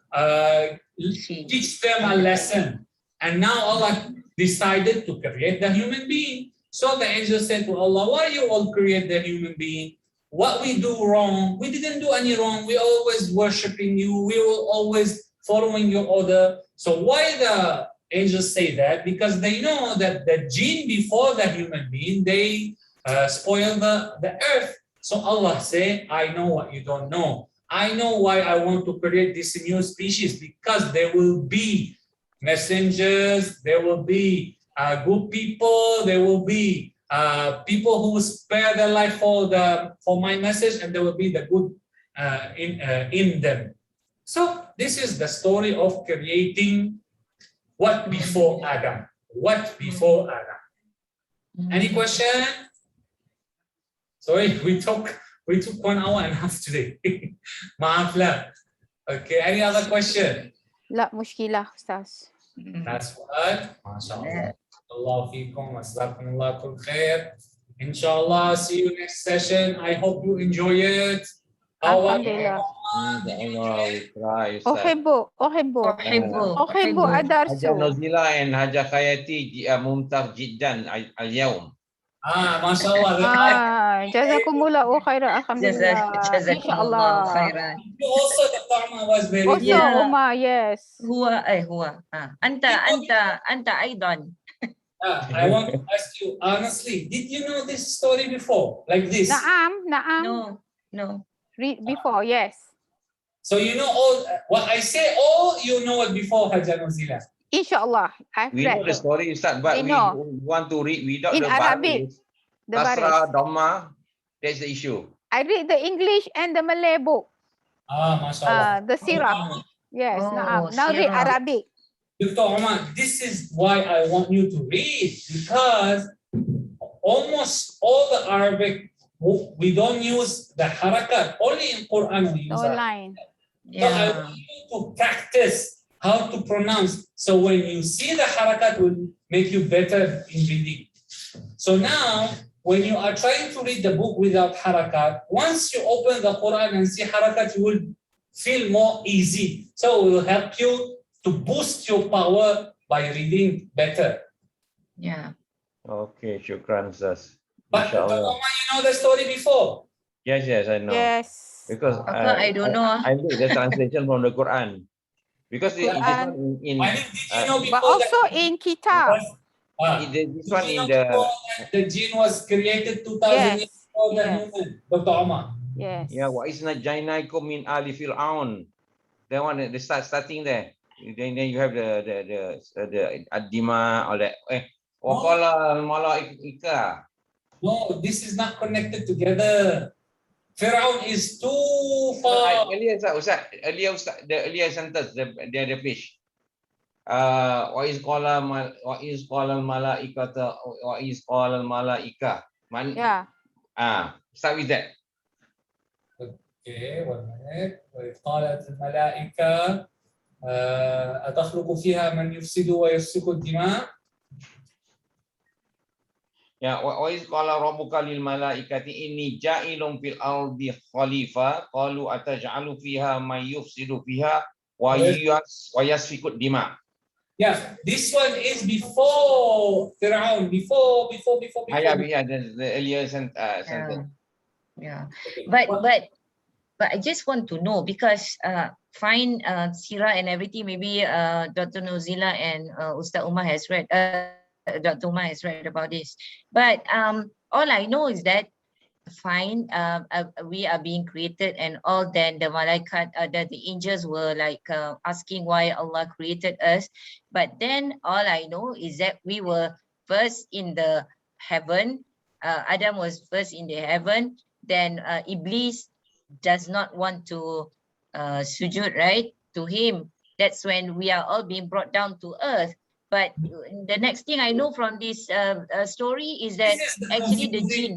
teach them a lesson. And now Allah decided to create the human being. So the angels said to Allah, why you all create the human being? What we do wrong? We didn't do any wrong. We always worshiping you. We were always following your order. So why the angels say that? Because they know that the jinn before the human being, they spoil the earth. So Allah say, I know what you don't know. I know why I want to create this new species, because there will be messengers, there will be good people, there will be people who spare their life for my message, and there will be the good in them. So this is the story of creating what before Adam. What before Adam? Any question? Sorry, we took 1 hour and a half today. Maaf lah. Okay, any other question? لا مشكلة أستاذ. That's what. MashaAllah. Allah fikum. Jazakumullah kul khair. Inshallah, see you next session. I hope you enjoy it. Alhamdulillah. Allah, we try, Ustaz. أحب الدرس. Haja Nozila and Haja Khayati mumtaz jiddan al-yawm. MashaAllah. Jazakumullah khairan. Alhamdulillah. Jazakumullah khairan. You also, Dr. Umar was very Also, good. Yeah. Umar, yes. هو أنت أيضا. I want to ask you honestly, did you know this story before? Like this? Naam. No. Read before, yes. So you know all what I say, all you know it before, Haja Nozila. Inshallah, I've We read know the story, Ustaz, but We we know. want to read without in the Arabic. baris. The Kasra, baris. Dhamma, that's the issue. I read the English and the Malay book. MashaAllah. The Sirah. Yes, Oh, naam. Now read Sirah. Arabic. Dr. Umar, this is why I want you to read, because almost all the Arabic, we don't use the harakat. Only in Quran we use No harakat. line. So I want you to practice how to pronounce. So when you see the harakat, will make you better in reading. So now, when you are trying to read the book without harakat, once you open the Quran and see harakat, you will feel more easy. So it will help you to boost your power by reading better. Yeah. Okay, shukran, Ustaz. But Dr. Inshallah. Omar, you know the story before. Yes, I know. Yes. Because I don't know. I read the translation from the Quran. Because this Quran. one in I mean, did you know But before also that? in Kitab. this Did one you in know the before that the jinn was created 2,000 years Yes. before the Yes. human, Dr. Omar? Yes. wa isna jainaikum min ali fir'aun. That one they starting there. Then you have the ad-dima or the wa qala al-malaika. No, this is not connected together. Pharaoh is too far. Earlier the earlier sentence the page. Wa is qala al-malaikata wa is qala al-malaika. Yeah. Start with that. Okay, 1 minute. وإذ قالت الملائكة أتخلق فيها من يفسد ويسفك الدماء. Ya, wa iz qala rabbuka lil malaikati inni ja'ilun fil ardi khalifa qalu ataj'alu fiha may yufsidu fiha wa yasfiku dima. Yeah, this one is before Pharaoh, before. Yeah, the earlier sentence. Yeah. But I just want to know, because fine, Sirah and everything, maybe Dr. Nozila and Ustaz Umar has read. Dr. Umar has read about this, but all I know is that fine, we are being created and all. Then the malaikat, the angels were like asking why Allah created us, but then all I know is that we were first in the heaven. Adam was first in the heaven. Then Iblis does not want to sujud, right, to him. That's when we are all being brought down to earth. But the next thing I know from this story is that actually the jinn.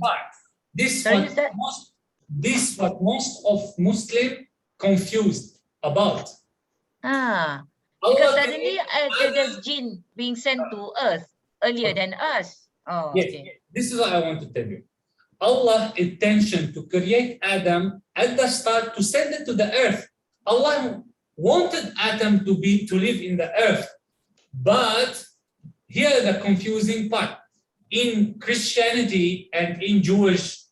This what most of Muslim confused about. Because suddenly there's jinn being sent to earth earlier than us. Oh, yes, okay. This is what I want to tell you. Allah's intention to create Adam at the start to send it to the earth. Allah wanted Adam to live in the earth. But here the confusing part. In Christianity and in Jewish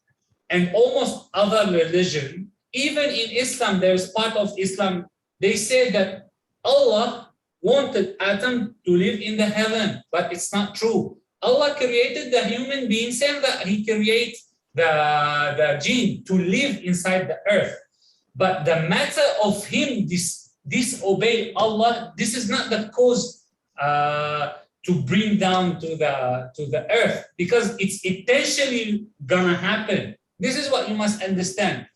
and almost other religion, even in Islam, there's part of Islam, they say that Allah wanted Adam to live in the heaven, but it's not true. Allah created the human being, saying that he creates the jinn to live inside the earth. But the matter of him disobey Allah, this is not the cause to bring down to the earth, because it's intentionally gonna happen. This is what you must understand.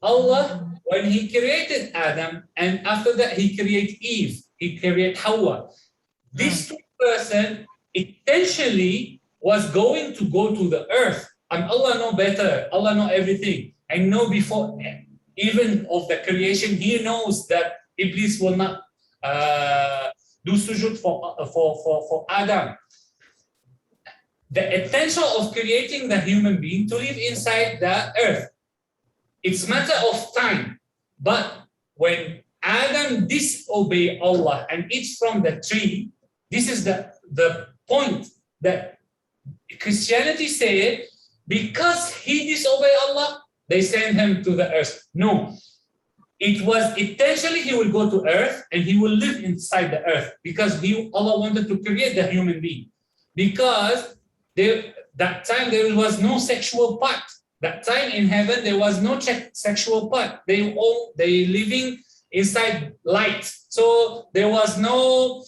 Allah, when he created Adam, and after that he created Eve, he created Hawa. This person intentionally was going to go to the earth, and Allah know better. Allah know everything. I know before even of the creation, he knows that Iblis will not do sujud for Adam. The intention of creating the human being to live inside the earth. It's matter of time. But when Adam disobeyed Allah and eats from the tree, this is the point that Christianity said, because he disobeyed Allah, they sent him to the earth. No, it was intentionally he will go to earth and he will live inside the earth, because Allah wanted to create the human being. Because that time there was no sexual part. That time in heaven there was no sexual part. They living inside light. So there was no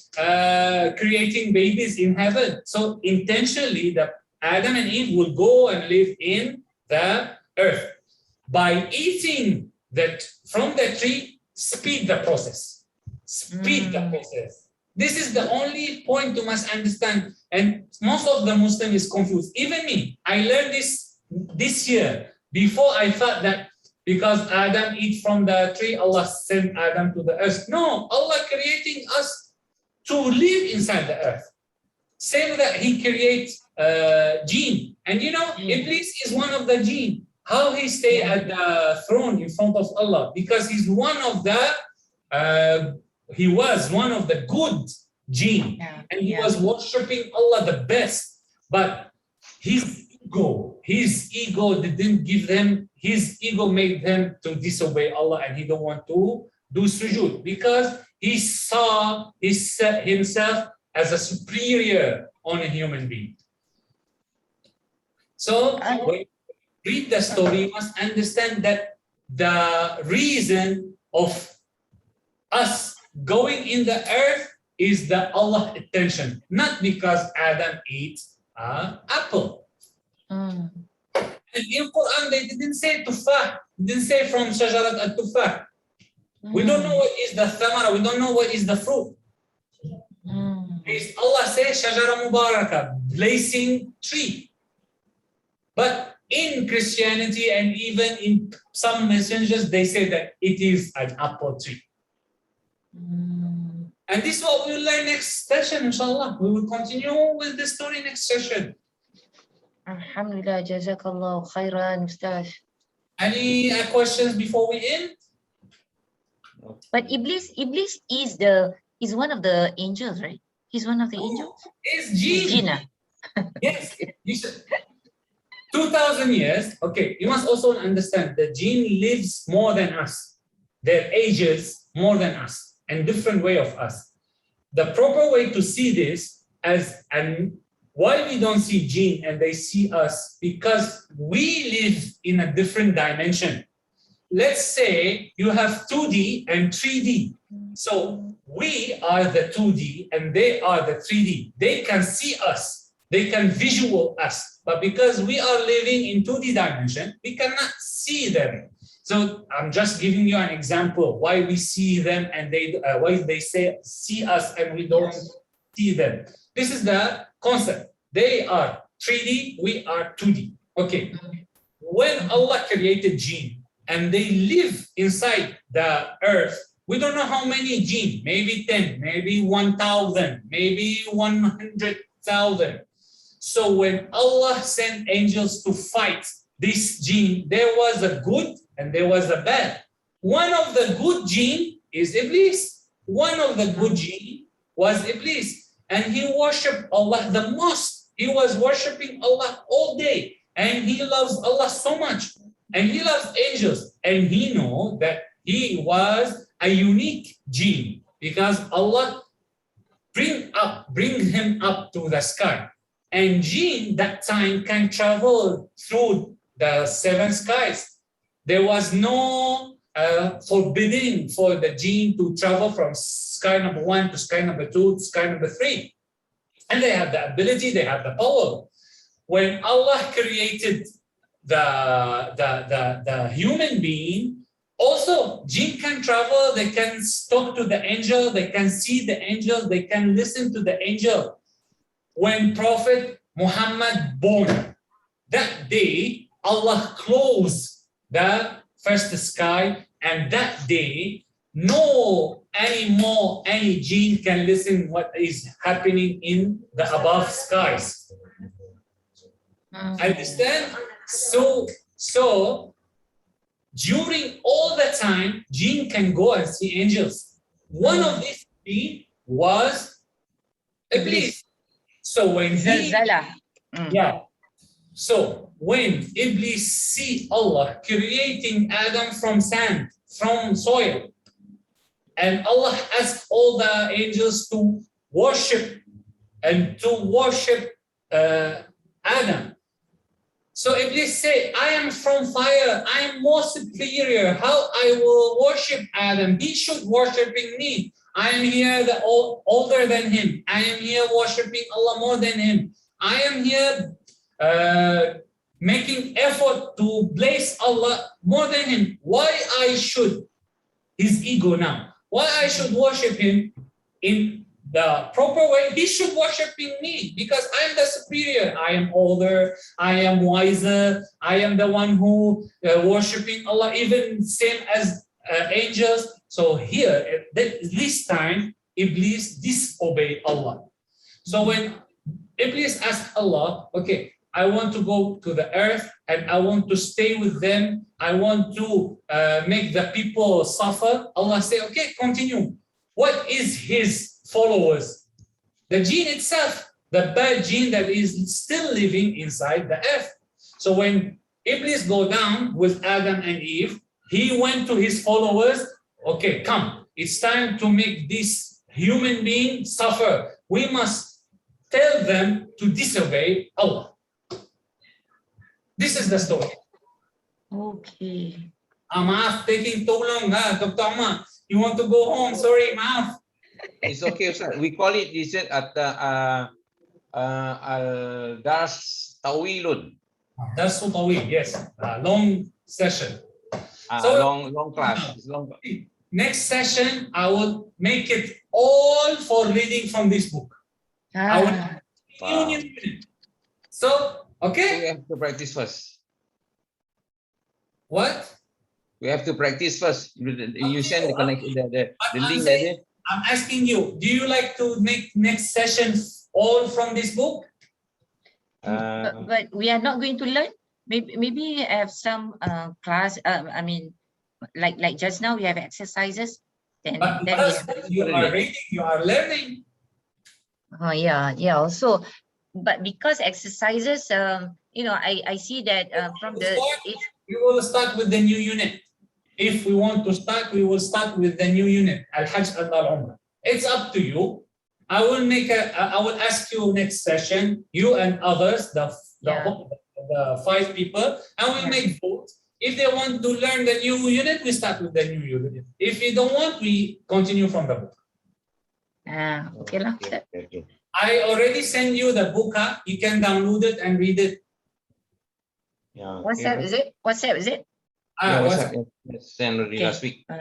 creating babies in heaven. So intentionally, Adam and Eve will go and live in the earth. By eating from the tree, speed the process. Speed the process. This is the only point you must understand. And most of the Muslim is confused. Even me, I learned this year. Before I thought that because Adam eat from the tree, Allah sent Adam to the earth. No, Allah creating us to live inside the earth. Same that he creates jinn. And you know, Iblis is one of the jinn. How he stay at the throne in front of Allah? Because he's one of the, he was one of the good jinn. And he was worshipping Allah the best. But his ego didn't give them, his ego made them to disobey Allah, and he don't want to do sujood because he saw himself as a superior on a human being. So when you read the story, you must understand that the reason of us going in the earth is the Allah attention, not because Adam eats an apple. And in Quran, they didn't say tufah, didn't say from shajarat al-tufah. We don't know what is the thamara, we don't know what is the fruit. Allah says shajara mubarakah, blessing tree. But in Christianity and even in some messengers, they say that it is an apple tree. And this is what we will learn next session, inshallah. We will continue with the story next session. Alhamdulillah, jazakallah khairan, Ustaz. Any questions before we end? But Iblis is one of the angels, right? He's one of the angels. Is jinn. Yes. 2,000 years. Okay, you must also understand the jinn lives more than us. Their ages more than us, and different way of us. The proper way to see this as why we don't see jinn and they see us, because we live in a different dimension. Let's say you have 2D and 3D. So we are the 2D and they are the 3D. They can see us, they can visual us, but because we are living in 2D dimension, we cannot see them. So I'm just giving you an example why we see them and why they say see us and we don't see them. This is the concept. They are 3D, we are 2D. Okay. When Allah created jinn and they live inside the earth, we don't know how many jinn, maybe 10, maybe 1,000, maybe 100,000. So when Allah sent angels to fight this jinn, there was a good and there was a bad. One of the good jinn is Iblis. One of the good jinn was Iblis. And he worshipped Allah the most. He was worshiping Allah all day. And he loves Allah so much. And he loves angels. And he knew that he was a unique jinn, because Allah bring him up to the sky. And jinn that time can travel through the 7 skies. There was no forbidding for the jinn to travel from sky number 1 to sky number 2 to sky number 3. And they have the ability, they have the power. When Allah created the human being, also jinn can travel, they can talk to the angel, they can see the angel, they can listen to the angel. When Prophet Muhammad born, that day Allah closed the first sky, and that day no anymore any jinn can listen what is happening in the above skies. Understand? So during all the time, jinn can go and see angels. One of these jinn was Iblis. So when he, yeah, so when Iblis see Allah creating Adam from sand, from soil, and Allah asked all the angels to worship Adam. So Iblis said, I am from fire, I am more superior. How I will worship Adam? He should worshiping me. I am here older than him. I am here worshiping Allah more than him. I am here making effort to bless Allah more than him. Why I should, his ego now, why I should worship him in the proper way? He should worshiping me because I'm the superior. I am older, I am wiser, I am the one who worshiping Allah even same as angels. So here, this time, Iblis disobeyed Allah. So when Iblis asked Allah, okay, I want to go to the earth and I want to stay with them. I want to make the people suffer. Allah said, okay, continue. What is his followers? The jinn itself, the bad jinn that is still living inside the earth. So when Iblis go down with Adam and Eve, he went to his followers, okay, come, it's time to make this human being suffer. We must tell them to disobey Allah. This is the story. Okay. Maaf, taking too long, Dr. Ahmad. You want to go home? Sorry, maaf. It's okay, sir. We call it this at الدرس طويل. That's so طويل, yes. Long session. So long class. Long. Next session, I will make it all for reading from this book. I will So, okay. We have to practice first. What? We have to practice first. You send the connection, the link. I'm asking you, do you like to make next session all from this book? But we are not going to learn. Maybe have some class. I mean, like just now we have exercises. Then you are reading, you are learning. Oh yeah. Also, but because exercises, you know, I see that from the we will start with the new unit. If we want to start, we will start with the new unit, Al-Hajj and Al-Umrah. It's up to you. I will ask you next session, you and others, the 5 people, and we make vote. If they want to learn the new unit, we start with the new unit. If you don't want, we continue from the book. Okay. I already sent you the book. You can download it and read it. Yeah. WhatsApp is it? WhatsApp is it? WhatsApp. Sent already last week. All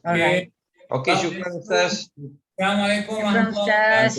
right. Okay, shukran, Ustaz. Assalamualaikum. Shukran, Ustaz.